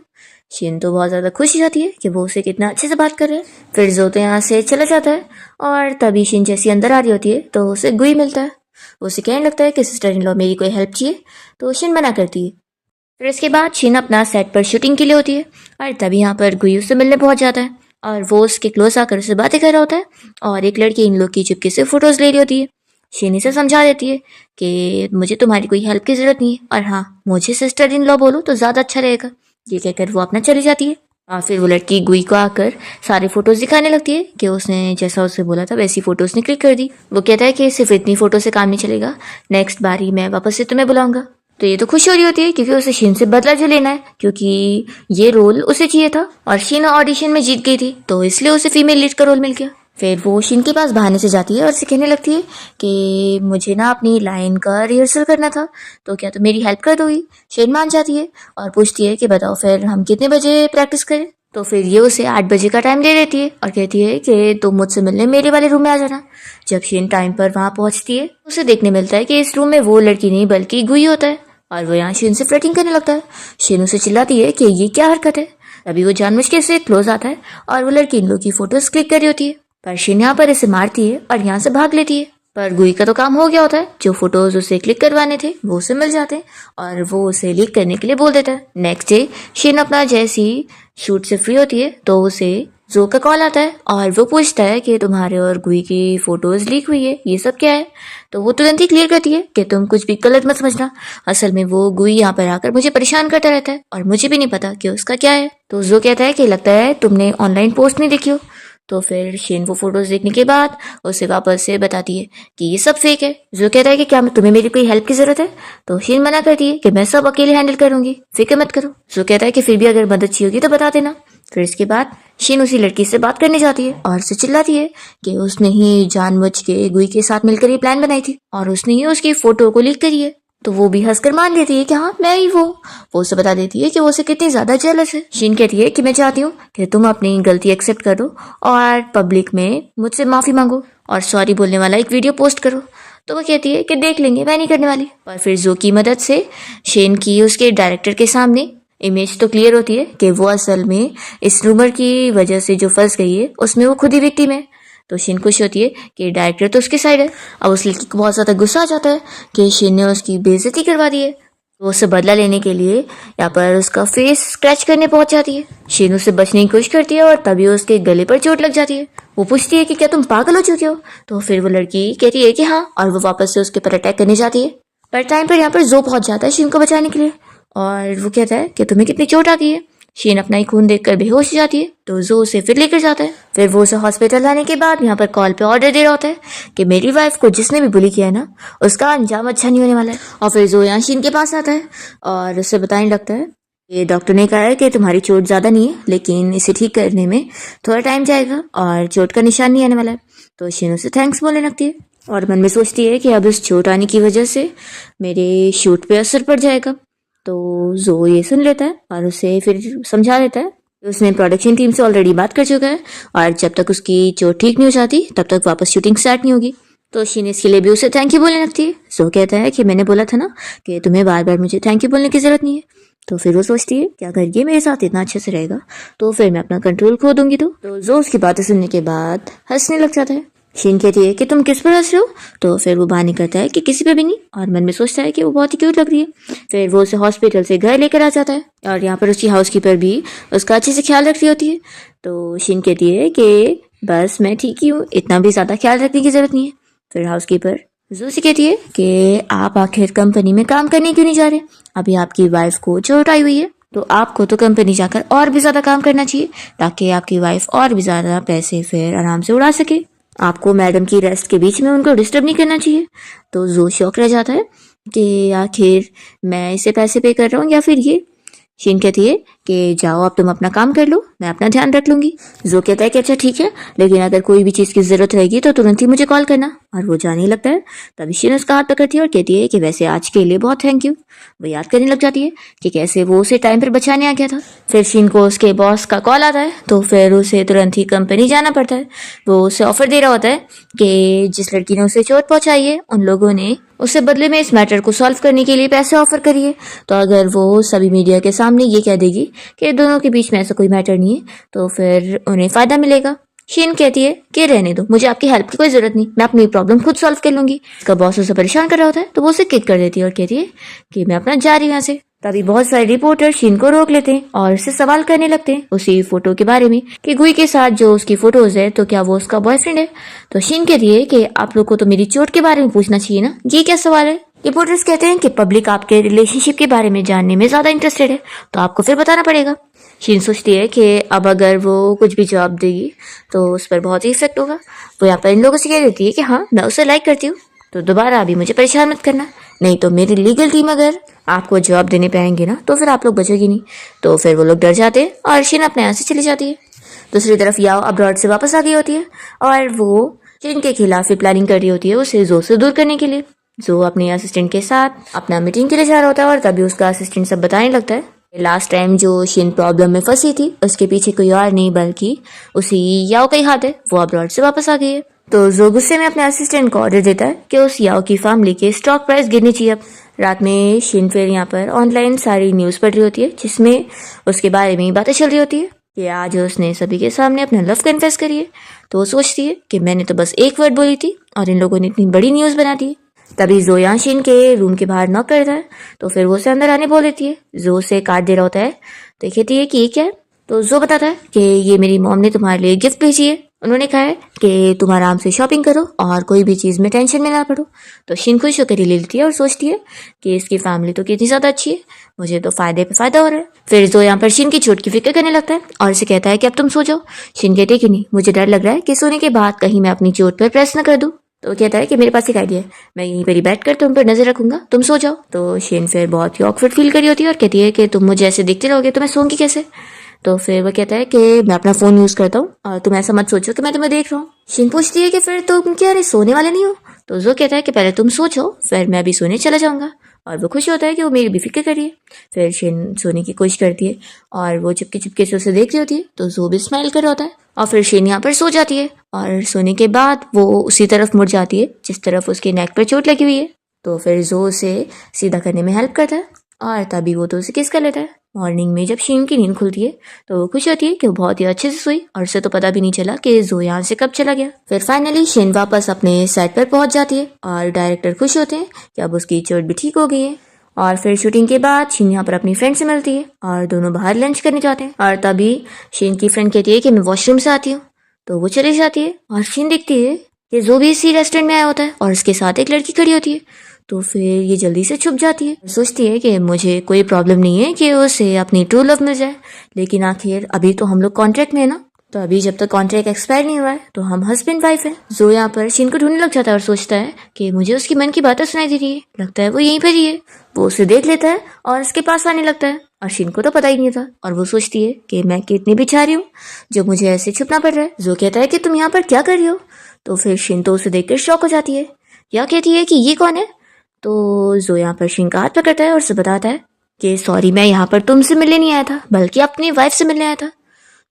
शिन तो बहुत ज़्यादा खुश हो जाती है कि वो उसे कितना अच्छे से बात कर रहे हैं। फिर जो तो यहाँ से चला जाता है और तभी शिन जैसी अंदर आ रही होती है तो उसे गुई मिलता है। वो उसे कहने लगता है कि सिस्टर इन लॉ मेरी कोई हेल्प चाहिए, तो शिन मना करती है। फिर इसके बाद शिन अपना सेट पर शूटिंग के लिए होती है और तभी यहाँ पर गुई उससे मिलने पहुंच जाता है और वो उसके क्लोज आकर उससे बातें कर रहा होता है और एक लड़की इन लोग की चुपके से फोटोज ले रही होती है। शिन इसे समझा देती है कि मुझे तुम्हारी कोई हेल्प की जरूरत नहीं है और हाँ मुझे सिस्टर इन लॉ बोलो तो ज़्यादा अच्छा रहेगा। ये कहकर वो अपना चली जाती है और फिर वो लड़की गुई को आकर सारे फोटोज दिखाने लगती है कि उसने जैसा उससे बोला था वैसी फोटोज ने क्लिक कर दी। वो कहता है कि सिर्फ इतनी फोटो से काम नहीं चलेगा, नेक्स्ट बार ही मैं वापस से तुम्हें बुलाऊंगा। तो ये तो खुश हो रही होती है क्योंकि उसे शिन से बदला जो लेना है, क्योंकि ये रोल उसे चाहिए था और शिन ऑडिशन में जीत गई थी तो इसलिए उसे फीमेल लीड का रोल मिल गया। फिर वो शिन के पास बहाने से जाती है और उसे कहने लगती है कि मुझे ना अपनी लाइन का रिहर्सल करना था तो क्या तुम मेरी हेल्प कर दोगी। शिन मान जाती है और पूछती है कि बताओ फिर हम कितने बजे प्रैक्टिस करें। तो फिर ये उसे 8 बजे का टाइम दे देती है और कहती है कि तुम मुझसे मिलने मेरे वाले रूम में आ जाना। जब शिन टाइम पर वहाँ पहुँचती है उसे देखने मिलता है कि इस रूम में वो लड़की नहीं बल्कि गुई होता है और वो यहाँ शिन से फ्लर्टिंग करने लगता है। शिन उसे चिल्लाती है कि ये क्या हरकत है। तभी वो जानबूझ के इसे क्लोज आता है और वो लड़की इन लोग की फोटोज क्लिक कर रही होती है, पर शिन यहाँ पर इसे मारती है और यहाँ से भाग लेती है। पर गुई का तो काम हो गया होता है, जो फोटोज उसे क्लिक करवाने थे वो उसे मिल जाते हैं और वो उसे लीक करने के लिए बोल देता है। नेक्स्ट डे शिन अपना जैसी शूट से फ्री होती है तो उसे जो का कॉल आता है और वो पूछता है कि तुम्हारे और गुई की फोटोज लीक हुई है, ये सब क्या है। तो वो तुरंत ही क्लियर करती है कि तुम कुछ भी गलत मत समझना, असल में वो गुई यहाँ पर आकर मुझे परेशान करता रहता है और मुझे भी नहीं पता कि उसका क्या है। तो जो कहता है कि लगता है तुमने ऑनलाइन पोस्ट नहीं देखी हो। तो फिर शिन वो फोटोज देखने के बाद उसे वापस से बताती है कि ये सब फेक है। जो कहता है कि क्या तुम्हें मेरी कोई हेल्प की जरूरत है। तो शिन मना करती है कि मैं सब अकेले हैंडल करूंगी, फिक्र मत करो। जो कहता है कि फिर भी अगर मदद चाहिए होगी तो बता देना। फिर इसके बाद शिन उसी लड़की से बात करने जाती है और उसे चिल्लाती है कि उसने ही जानबूझ के गुई के साथ मिलकर ये प्लान बनाई थी और उसने ही उसकी फोटो को लीक करी है। तो वो भी हंसकर मान लेती है कि हाँ मैं ही वो उसे बता देती है कि वो उसे कितनी ज्यादा जेलस है। शिन कहती है कि मैं चाहती हूँ कि तुम अपनी गलती एक्सेप्ट करो और पब्लिक में मुझसे माफी मांगो और सॉरी बोलने वाला एक वीडियो पोस्ट करो। तो वो कहती है कि देख लेंगे, मैं नहीं करने वाली। और फिर जो की मदद से शिन की उसके डायरेक्टर के सामने इमेज तो क्लियर होती है कि वो असल में इस रूमर की वजह से जो फंस गई है उसमें वो खुद ही विक्टिम है। तो शिन खुश होती है कि डायरेक्टर तो उसके साइड है। अब उस लड़की को बहुत ज्यादा गुस्सा आ जाता है कि शिन ने उसकी बेइज्जती करवा दी है। तो उससे बदला लेने के लिए यहाँ पर उसका फेस स्क्रैच करने पहुंच जाती है। शिन उससे बचने की कोशिश करती है और तभी उसके गले पर चोट लग जाती है। वो पूछती है कि क्या तुम पागल हो चुके हो। तो फिर वो लड़की कहती है कि हाँ और वो वापस से उसके ऊपर अटैक करने जाती है। पर टाइम पर यहाँ पर जो पहुंच जाता है शिन को बचाने के लिए और वो कहता है कि तुम्हें कितनी चोट आ गई है। शिन अपना ही खून देखकर बेहोश हो जाती है तो जो उसे फिर लेकर जाता है। फिर वो उसे हॉस्पिटल लाने के बाद यहाँ पर कॉल पे ऑर्डर दे रहा होता है कि मेरी वाइफ को जिसने भी बुली किया है ना उसका अंजाम अच्छा नहीं होने वाला है। और फिर जो यहाँ शिन के पास आता है और उसे बताने लगता है कि डॉक्टर ने कहा है कि तुम्हारी चोट ज्यादा नहीं है लेकिन इसे ठीक करने में थोड़ा टाइम जाएगा और चोट का निशान नहीं आने वाला है। तो शिन उसे थैंक्स बोलने लगती है और मन में सोचती है कि अब इस चोट आने की वजह से मेरे शूट पे असर पड़ जाएगा। तो जो ये सुन लेता है और उसे फिर समझा देता है उसने प्रोडक्शन टीम से ऑलरेडी बात कर चुका है और जब तक उसकी चोट ठीक नहीं हो जाती तब तक वापस शूटिंग स्टार्ट नहीं होगी। तो शिन इसके लिए भी उसे थैंक यू बोलने लगती है। जो कहता है कि मैंने बोला था ना कि तुम्हें बार बार मुझे थैंक यू बोलने की जरूरत नहीं है। तो फिर वो सोचती है कि अगर ये मेरे साथ इतना अच्छे से रहेगा तो फिर मैं अपना कंट्रोल खो दूंगी। तो जो उसकी बातें सुनने के बाद हंसने लग जाता है शीन कहती है कि तुम किस पर हंस रहे हो? तो फिर वो बहाने करता है कि किसी पे भी नहीं, और मन में सोचता है कि वो बहुत ही क्यूट लग रही है। फिर वो उसे हॉस्पिटल से घर लेकर आ जाता है, और यहाँ पर उसकी हाउसकीपर भी उसका अच्छे से ख्याल रख रही होती है। तो शीन कहती है कि बस मैं ठीक ही हूँ, इतना भी ज़्यादा ख्याल रखने की ज़रूरत नहीं है। फिर हाउसकीपर जो से कहती है कि आप आखिर कंपनी में काम करने क्यों नहीं जा रहे? अभी आपकी वाइफ को चोट आई हुई है, तो आपको तो कंपनी जाकर और भी ज़्यादा काम करना चाहिए, ताकि आपकी वाइफ और भी ज़्यादा पैसे फिर आराम से उड़ा सके। आपको मैडम की रेस्ट के बीच में उनको डिस्टर्ब नहीं करना चाहिए। तो जो शौक रह जाता है कि आखिर मैं इसे पैसे पे कर रहा हूँ या फिर ये। शीन कहती है कि जाओ अब तुम अपना काम कर लो, मैं अपना ध्यान रख लूंगी। जो कहता है कि अच्छा ठीक है, लेकिन अगर कोई भी चीज़ की ज़रूरत रहेगी तो तुरंत ही मुझे कॉल करना। और वो जाने लगता है। तभी शीन उसका हाथ पकड़ती है और कहती है कि वैसे आज के लिए बहुत थैंक यू। वो याद करने लग जाती है कि कैसे वो उसे टाइम पर बचाने आ गया था। फिर शीन को उसके बॉस का कॉल आता है, तो फिर उसे तुरंत ही कंपनी जाना पड़ता है। वो उसे ऑफर दे रहा होता है कि जिस लड़की ने उसे चोट पहुंचाई है उन लोगों ने उसे बदले में इस मैटर को सॉल्व करने के लिए पैसे ऑफर करिए। तो अगर वो सभी मीडिया के सामने ये कह देगी कि दोनों के बीच में ऐसा कोई मैटर नहीं है, तो फिर उन्हें फायदा मिलेगा। शीन कहती है कि रहने दो, मुझे आपकी हेल्प की कोई जरूरत नहीं, मैं अपनी प्रॉब्लम खुद सॉल्व कर लूंगी। उसका बॉस उसे परेशान कर रहा होता है, तो वो उसे किक कर देती है और कहती है कि मैं अपना जा रही हूँ यहाँ से। तभी बहुत सारे रिपोर्टर शीन को रोक लेते हैं और उससे सवाल करने लगते हैं उसी फोटो के बारे में कि गुई के साथ जो उसकी फोटोज है तो क्या वो उसका बॉयफ्रेंड है। तो शीन कहती है कि आप लोग को तो मेरी चोट के बारे में पूछना चाहिए ना, ये क्या सवाल है। रिपोर्टर्स कहते हैं कि पब्लिक आपके रिलेशनशिप के बारे में जानने में ज्यादा इंटरेस्टेड है, तो आपको फिर बताना पड़ेगा। शीन सोचती है कि अब अगर वो कुछ भी जवाब देगी तो उस पर बहुत ही इफेक्ट होगा। वो यहाँ पर इन लोगों से कह देती है कि हाँ मैं उसे लाइक करती हूँ, तो दोबारा अभी मुझे परेशान मत करना, नहीं तो मेरी लीगल टीम अगर आपको जवाब देने पे आएंगे ना तो फिर आप लोग बचोगी नहीं। तो फिर वो लोग डर जाते हैं और शीन अपने यहाँ से चली जाती है। दूसरी तरफ याओ अब्रॉड से वापस आ गई होती है और वो शीन के खिलाफ ही प्लानिंग कर रही होती है उसे जो से दूर करने के लिए। जो अपने असिस्टेंट के साथ अपना मीटिंग के लिए जा रहा होता है और तभी उसका असिस्टेंट सब बताने लगता है लास्ट टाइम जो शीन प्रॉब्लम में फंसी थी उसके पीछे कोई और नहीं बल्कि उसी याओ का ही हाथ है, वो अब्रॉड से वापस आ गई है। तो जो गुस्से में अपने असिस्टेंट को ऑर्डर देता है कि उस याओ की फैमिली के स्टॉक प्राइस गिरनी चाहिए। रात में शीन फिर यहाँ पर ऑनलाइन सारी न्यूज़ पढ़ रही होती है जिसमें उसके बारे में बातें चल रही होती है कि आज उसने सभी के सामने अपना लव कन्फेस करी है। तो वो सोचती है कि मैंने तो बस एक वर्ड बोली थी और इन लोगों ने इतनी बड़ी न्यूज़ बना दी। तभी जो यहाँ शीन के रूम के बाहर नॉक करता है, तो फिर वो उसे अंदर आने बोल देती है। जो उसे कार्ड दे रहा होता है, तो कहती है कि ये क्या है। तो जो बताता है कि ये मेरी मॉम ने तुम्हारे लिए गिफ्ट भेजी है, उन्होंने कहा है कि तुम आराम से शॉपिंग करो और कोई भी चीज़ में टेंशन में ना पड़ो। तो शीन खुश होकर ले लेती है और सोचती है कि इसकी फैमिली तो कितनी ज़्यादा अच्छी है, मुझे तो फायदे पे फायदा हो रहा है। फिर जो यहाँ पर शीन की चोट की फिक्र करने लगता है और इसे कहता है कि अब तुम सो जाओ। शीन कहती है कि नहीं, मुझे डर लग रहा है कि सोने के बाद कहीं मैं अपनी चोट पर प्रेस न कर दूँ। तो कहता है कि मेरे पास एक आइडिया है, मैं यहीं पर ही बैठ कर तुम पर नजर रखूंगा, तुम सो जाओ। तो शीन फिर बहुत ही ऑकवर्ड फील करी होती है और कहती है कि तुम मुझे ऐसे देखते रहोगे तो मैं सोऊंगी कैसे। तो फिर वो कहता है कि मैं अपना फोन यूज करता हूँ और तुम ऐसा मत सोचो कि मैं तुम्हें देख रहा हूँ। शीन पूछती है कि फिर तुम क्या अरे सोने वाले नहीं हो। तो जो कहता है कि पहले तुम सोचो फिर मैं भी सोने चला जाऊंगा। और वो खुश होता है कि वो मेरी भी फिक्र करिए। फिर शीन सोने की कोशिश करती है और वो चुपके चुपके से उसे देख रही होती है, तो जो भी स्माइल कर रहा होता है और फिर शीन यहाँ पर सो जाती है। और सोने के बाद वो उसी तरफ मुड़ जाती है जिस तरफ उसके नेक पर चोट लगी हुई है। तो फिर जो उसे सीधा करने में हेल्प करता है और तभी वो तो उसे किस कर लेता है। मॉर्निंग में जब शीन की नींद खुलती है तो वो खुश होती है कि वो बहुत ही अच्छे से सोई और उसे तो पता भी नहीं चला कि जो यहाँ से कब चला गया। फिर फाइनली शीन वापस अपने सेट पर पहुंच जाती है और डायरेक्टर खुश होते हैं कि अब उसकी चोट भी ठीक हो गई है। और फिर शूटिंग के बाद शीन यहाँ पर अपनी फ्रेंड से मिलती है और दोनों बाहर लंच करने जाते हैं। और तभी शीन की फ्रेंड कहती है कि मैं वॉशरूम से आती हूँ, तो वो चली जाती है और शीन देखती है कि जो भी इसी रेस्टोरेंट में आया होता है और उसके साथ एक लड़की खड़ी होती है। तो फिर ये जल्दी से छुप जाती है, सोचती है कि मुझे कोई प्रॉब्लम नहीं है कि उसे अपनी ट्रू लव मिल जाए, लेकिन आखिर अभी तो हम लोग कॉन्ट्रैक्ट में है ना, तो अभी जब तक कॉन्ट्रैक्ट एक्सपायर नहीं हुआ है तो हम हस्बैंड वाइफ है। जो यहाँ पर शीन को ढूंढने लग जाता है और सोचता है कि मुझे उसकी मन की बातें सुनाई दे रही है, लगता है वो यहीं पर ही है। वो उसे देख लेता है और उसके पास आने लगता है और शीन को तो पता ही नहीं था और वो सोचती है कि मैं कितनी बेचारी हूँ जो मुझे ऐसे छुपना पड़ रहा है। जो कहता है कि तुम यहाँ पर क्या कर रही हो। तो फिर शीन तो उसे देखकर शॉक हो जाती है, या कहती है कि ये कौन है। तो जो यहाँ पर शीन का हाथ पकड़ता है और उसे बताता है कि सॉरी मैं यहाँ पर तुमसे मिलने नहीं आया था बल्कि अपनी वाइफ से मिलने आया था।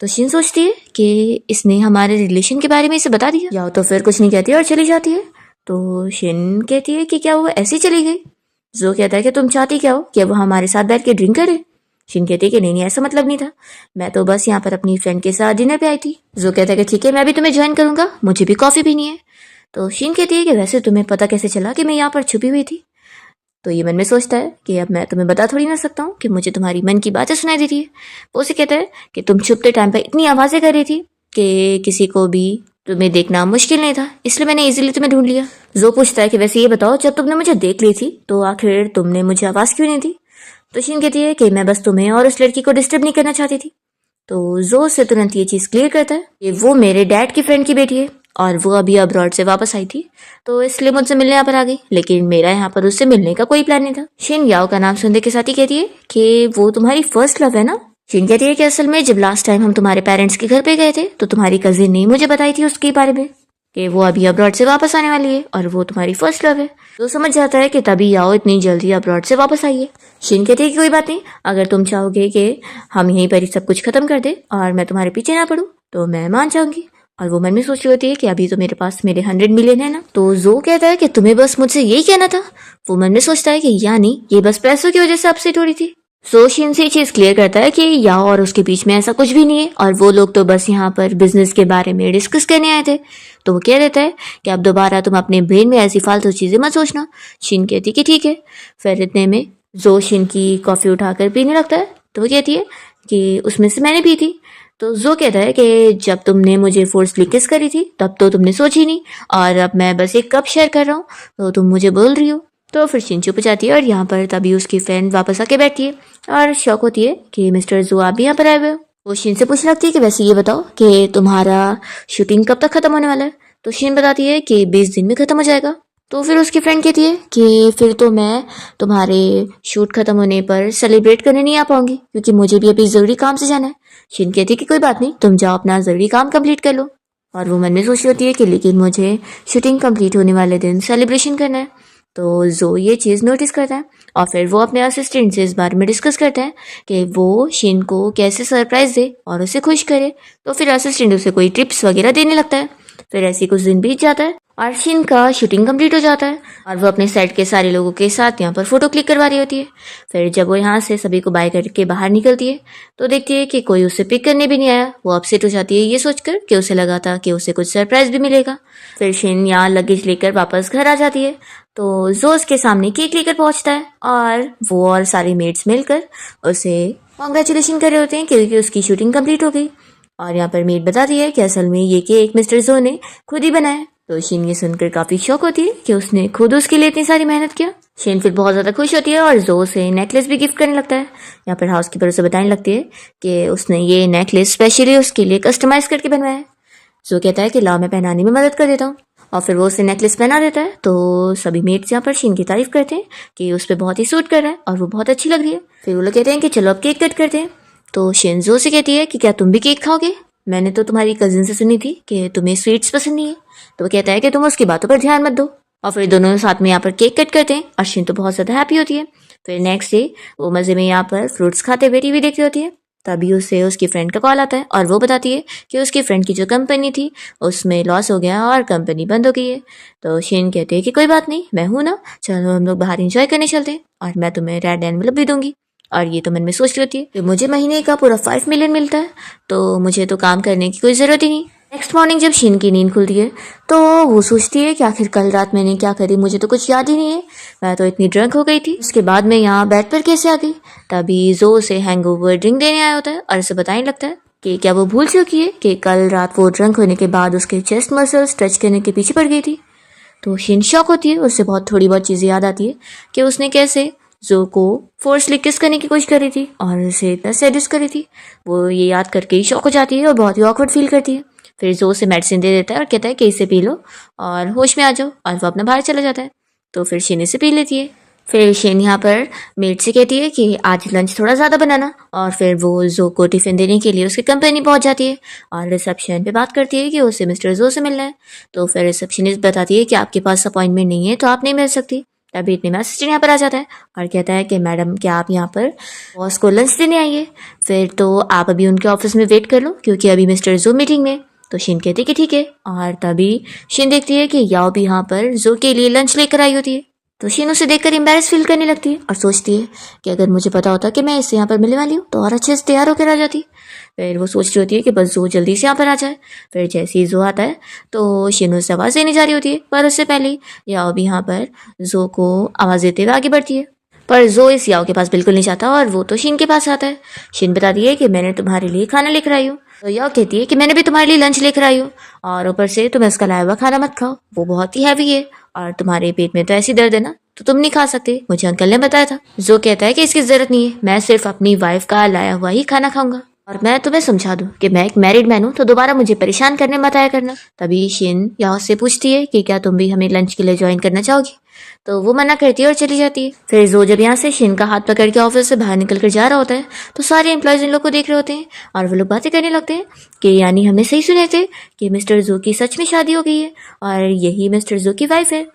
तो शीन सोचती है कि इसने हमारे रिलेशन के बारे में इसे बता दिया, या तो फिर कुछ नहीं कहती और चली जाती है। तो शीन कहती है कि क्या वो ऐसी चली गई। जो कहता है कि तुम चाहती क्या हो कि वो हमारे साथ बैठ के ड्रिंक करे। शिन कहती है कि नहीं नहीं, ऐसा मतलब नहीं था, मैं तो बस यहाँ पर अपनी फ्रेंड के साथ डिनर पे आई थी। जो कहता है कि ठीक है, मैं भी तुम्हें ज्वाइन करूंगा, मुझे भी कॉफ़ी पीनी है। तो शिन कहती है कि वैसे तुम्हें पता कैसे चला कि मैं यहाँ पर छुपी हुई थी। तो ये मन में सोचता है कि अब मैं तुम्हें बता थोड़ी ना सकता हूँ कि मुझे तुम्हारी मन की बातें सुनाई दे रही है। वो उसे कहता है कि तुम छुपते टाइम पर इतनी आवाज़ें कर रही थी कि किसी को भी तुम्हें देखना मुश्किल नहीं था, इसलिए मैंने इजीली तुम्हें ढूंढ लिया। जो पूछता है कि वैसे ये बताओ, जब तुमने मुझे देख ली थी तो आखिर तुमने मुझे आवाज़ क्यों नहीं दी। तो शिन कहती है कि मैं बस तुम्हें और उस लड़की को डिस्टर्ब नहीं करना चाहती थी। तो जो से तुरंत ये चीज़ क्लियर करता है कि वो मेरे डैड की फ्रेंड की बेटी है और वो अभी अब्रॉड से वापस आई थी, तो इसलिए मुझसे मिलने यहाँ पर आ गई, लेकिन मेरा यहाँ पर उससे मिलने का कोई प्लान नहीं था। शिन याओ का नाम सुनने के साथ ही कहती है कि वो तुम्हारी फर्स्ट लव है ना। शिन कहती है कि असल में जब लास्ट टाइम हम तुम्हारे पेरेंट्स के घर पे गए थे तो तुम्हारी कजिन ने मुझे बताई थी उसके बारे में कि वो अभी अब्रॉड से वापस आने वाली है और वो तुम्हारी फर्स्ट लव है। तो समझ जाता है कि तभी याओ इतनी जल्दी अब्रॉड से वापस आई है। शिन कहती है कि कोई बात नहीं, अगर तुम चाहोगे कि हम यहीं पर ही सब कुछ खत्म कर दे और मैं तुम्हारे पीछे ना पड़ूं तो मैं मान जाऊंगी। और वो मन में सोच रही होती है कि अभी तो मेरे पास मेरे 100 मिलियन है ना। तो जो कहता है कि तुम्हें बस मुझसे यही कहना था। वो मन में सोचता है कि यानी ये बस पैसों की वजह से अपसेट हो रही थी। सो शिन से चीज क्लियर करता है कि याओ और उसके बीच में ऐसा कुछ भी नहीं है और वो लोग तो बस यहाँ पर बिजनेस के बारे में डिस्कस करने आए थे। तो वो कह देता है कि अब दोबारा तुम अपने ब्रेन में ऐसी फालतू चीजें मत सोचना। शिन कहती कि ठीक है। फिर इतने में जो शिन की कॉफी उठाकर पीने लगता है तो वो कहती है कि उसमें से मैंने पी थी। तो जो कहता है कि जब तुमने मुझे फोर्सली किस करी थी तब तो तुमने सोची नहीं और अब मैं बस एक कप शेयर कर रहा हूँ तो तुम मुझे बोल रही हो। तो फिर शिन चुप जाती है और यहाँ पर तभी उसकी फ्रेंड वापस आके बैठती है और शौक होती है कि मिस्टर जो आप भी यहाँ पर आए हुए हो। वो शिन से पूछने लगती है कि वैसे ये बताओ कि तुम्हारा शूटिंग कब तक खत्म होने वाला है। तो शिन बताती है कि 20 दिन में खत्म हो जाएगा। तो फिर उसकी फ्रेंड कहती है कि फिर तो मैं तुम्हारे शूट खत्म होने पर सेलिब्रेट करने नहीं आ पाऊंगी क्योंकि मुझे भी अभी जरूरी काम से जाना है। शिन कहती है कि कोई बात नहीं, तुम जाओ अपना जरूरी काम कंप्लीट कर लो। और वो मन में सोच रही होती है कि लेकिन मुझे शूटिंग कंप्लीट होने वाले दिन सेलिब्रेशन करना है। तो जो ये चीज़ नोटिस करता है और फिर वो अपने असिस्टेंट से इस बारे में डिस्कस करता है कि वो शिन को कैसे सरप्राइज दे और उसे खुश करे। तो फिर असिस्टेंट उसे कोई टिप्स वगैरह देने लगता है। फिर ऐसे कुछ दिन बीत जाता है और शिन का शूटिंग कंप्लीट हो जाता है और वो अपने सेट के सारे लोगों के साथ यहाँ पर फोटो क्लिक करवा रही होती है। फिर जब वो यहाँ से सभी को बाय करके बाहर निकलती है तो देखती है कि कोई उसे पिक करने भी नहीं आया। वो अपसेट हो जाती है ये सोचकर कि उसे लगा था कि उसे कुछ सरप्राइज भी मिलेगा। फिर शिन यहाँ लगेज लेकर वापस घर आ जाती है तो जो उसके सामने केक लेकर पहुंचता है और वो और सारी मेट्स मिलकर उसे कॉन्ग्रेचुलेशन कर रहे होते हैं क्योंकि उसकी शूटिंग कंप्लीट हो गई। और यहाँ पर मेट बताती है कि असल में ये केक मिस्टर जो ने खुद ही बनाया। तो शिन ये सुनकर काफी शौक होती है कि उसने खुद उसके लिए इतनी सारी मेहनत किया। शिन फिर बहुत ज्यादा खुश होती है और जो से नेकलेस भी गिफ्ट करने लगता है। यहाँ पर हाउसकीपर उसे बताने लगती है कि उसने ये नेकलेस स्पेशली उसके लिए कस्टमाइज करके बनवाया है। जो कहता है कि लाओ मैं पहनाने में मदद कर देता हूँ और फिर वो उसे नेकलेस पहना देता है। तो सभी मेट्स यहाँ पर शिन की तारीफ करते हैं कि उस पर बहुत ही सूट कर रहा है और वो बहुत अच्छी लग रही है। फिर वो लोग कहते हैं कि चलो अब केक कट करते हैं। तो शिन जो से कहती है कि क्या तुम भी केक खाओगे, मैंने तो तुम्हारी कजिन से सुनी थी कि तुम्हें स्वीट्स पसंद नहीं है। तो वो कहता है कि तुम उसकी बातों पर ध्यान मत दो। और फिर दोनों साथ में यहाँ पर केक कट करते हैं और शिन तो बहुत ज्यादा हैप्पी होती है। फिर नेक्स्ट डे वो मजे में यहाँ पर फ्रूट्स खाते हुए टीवी देख रही होती है। तभी उसे उसकी फ्रेंड का कॉल आता है और वो बताती है कि उसकी फ्रेंड की जो कंपनी थी उसमें लॉस हो गया और कंपनी बंद हो गई है। तो शिन कहते हैं कि कोई बात नहीं, मैं हूं ना, चलो हम लोग बाहर एंजॉय करने चलते हैं और मैं तुम्हें रेड एनवेलप भी दूंगी। और ये तो मन में सोच रही होती है कि मुझे महीने का पूरा 5 मिलियन मिलता है तो मुझे तो काम करने की कोई ज़रूरत ही नहीं। नेक्स्ट मॉर्निंग जब शिन की नींद खुलती है तो वो सोचती है कि आखिर कल रात मैंने क्या करी, मुझे तो कुछ याद ही नहीं है, मैं तो इतनी ड्रंक हो गई थी, उसके बाद मैं यहाँ बेड पर कैसे आ गई। तभी जो उसे हैंगओवर ड्रिंक देने आया होता है और उसे बताने लगता है कि क्या वो भूल चुकी है कि कल रात वो ड्रंक होने के बाद उसके चेस्ट मसल स्ट्रेच करने के पीछे पड़ गई थी। तो शिन शॉक होती है, उससे बहुत थोड़ी बहुत चीज़ें याद आती है कि उसने कैसे जो को फोर्सली किस करने की कोशिश करी थी और उसे इतना सेड्यूस करी थी। वो ये याद करके ही शॉक हो जाती है और बहुत ही ऑकवर्ड फील करती है। फिर जो उसे मेडिसिन दे देता है और कहता है कि इसे पी लो और होश में आ जाओ और वो अपना बाहर चला जाता है। तो फिर शिन इसे पी लेती है। फिर शिन यहाँ पर मेट से कहती है कि आज लंच थोड़ा ज़्यादा बनाना और फिर वो जो को टिफ़िन देने के लिए उसकी कंपनी पहुँच जाती है और रिसेप्शन पे बात करती है कि उसे मिस्टर जो से मिलना है। तो फिर रिसेप्शनिस्ट बताती है कि आपके पास अपॉइंटमेंट नहीं है तो आप नहीं मिल सकती। तभी इतने में असिस्टेंट यहाँ पर आ जाता है और कहता है कि मैडम क्या आप यहाँ पर बॉस को लंच देने आइए। फिर तो आप अभी उनके ऑफिस में वेट कर लो क्योंकि अभी मिस्टर जो मीटिंग में। तो शिन कहती है कि ठीक है और तभी शिन देखती है कि याओ भी यहाँ पर जो के लिए लंच लेकर आई होती है। तो शीन उसे देखकर एम्बैरेस फील करने लगती है और सोचती है कि अगर मुझे पता होता कि मैं इससे यहाँ पर मिलने वाली हूँ तो और अच्छे से तैयार होकर आ जाती। फिर वो सोच रही होती है कि बस जो जल्दी से यहाँ पर आ जाए। फिर जैसे ही जो आता है तो शीन उससे आवाज़ देने जा रही होती है, पर उससे पहले याओ भी यहाँ पर जो को आवाज़ देते हुए आगे बढ़ती है। पर जो इस याओ के पास बिल्कुल नहीं जाता और वो तो शीन के पास आता है। शीन बताती है कि मैंने तुम्हारे लिए खाना लेकर आई हूँ। तो याओ कहती है कि मैंने भी तुम्हारे लिए लंच लेकर आई हूँ और ऊपर से तुम इसका लाया हुआ खाना मत खाओ, वो बहुत ही हैवी है और तुम्हारे पेट में तो ऐसी दर्द है ना तो तुम नहीं खा सकते, मुझे अंकल ने बताया था। जो कहता है कि इसकी जरूरत नहीं है, मैं सिर्फ अपनी वाइफ का लाया हुआ ही खाना खाऊंगा और मैं तुम्हें समझा दूं कि मैं एक मैरिड मैन हूँ तो दोबारा मुझे परेशान करने मत आया करना। तभी शिन याओ से पूछती है कि क्या तुम भी हमें लंच के लिए ज्वाइन करना चाहोगी, तो वो मना करती है और चली जाती है। फिर जो जब यहाँ से शिन का हाथ पकड़ के ऑफिस से बाहर निकल कर जा रहा होता है तो सारे एम्प्लॉयज इन लोग को देख रहे होते हैं और वो लोग बातें करने लगते हैं कि यानी हमने सही सुने थे कि मिस्टर जो की सच में शादी हो गई है और यही मिस्टर जो की वाइफ है।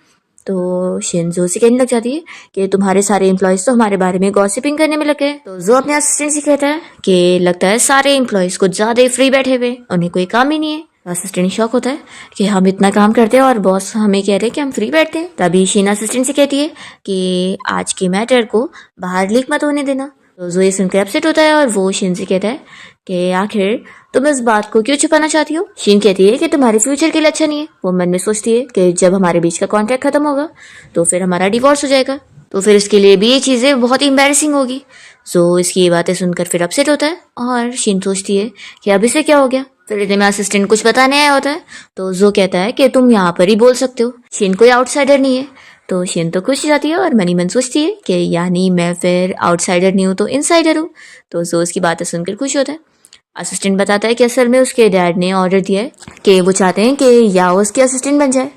तो शिन जो से कहने लग जाती है कि तुम्हारे सारे एम्प्लॉयज तो हमारे बारे में गॉसिपिंग करने में लगे हैं। तो जो अपने असिस्टेंट से कहता है कि लगता है सारे एम्प्लॉयज कुछ ज्यादा ही फ्री बैठे हुए, उन्हें कोई काम ही नहीं है। असिस्टेंट शॉक होता है कि हम इतना काम करते हैं और बॉस हमें कह रहे हैं कि हम फ्री बैठते हैं। तभी शीन असिस्टेंट से कहती है कि आज के मैटर को बाहर लीक मत होने देना। तो जो ये सुनकर अपसेट होता है और वो शीन से कहता है कि आखिर तुम इस बात को क्यों छुपाना चाहती हो। शीन कहती है कि तुम्हारे फ्यूचर के लिए अच्छा नहीं है। वो मन में सोचती है कि जब हमारे बीच का कॉन्ट्रैक्ट खत्म होगा तो फिर हमारा डिवोर्स हो जाएगा, तो फिर इसके लिए भी ये चीजें बहुत ही एम्बैरेसिंग होगी। सो इसकी ये बातें सुनकर फिर अपसेट होता है और शीन सोचती है कि अब इसे क्या हो गया। फिर इतने में असिस्टेंट कुछ बताने आया होता है तो जो कहता है कि तुम यहाँ पर ही बोल सकते हो, शीन कोई आउटसाइडर नहीं है। तो शीन तो खुश हो जाती है और मनी मन सोचती है कि यानी मैं फिर आउटसाइडर नहीं हूँ तो इनसाइडर हूँ। तो जो उसकी बातें सुनकर खुश होता है। असिस्टेंट बताता है कि असल में उसके डैड ने ऑर्डर दिया है कि वो चाहते हैं कि याओ उसके असिस्टेंट बन जाए।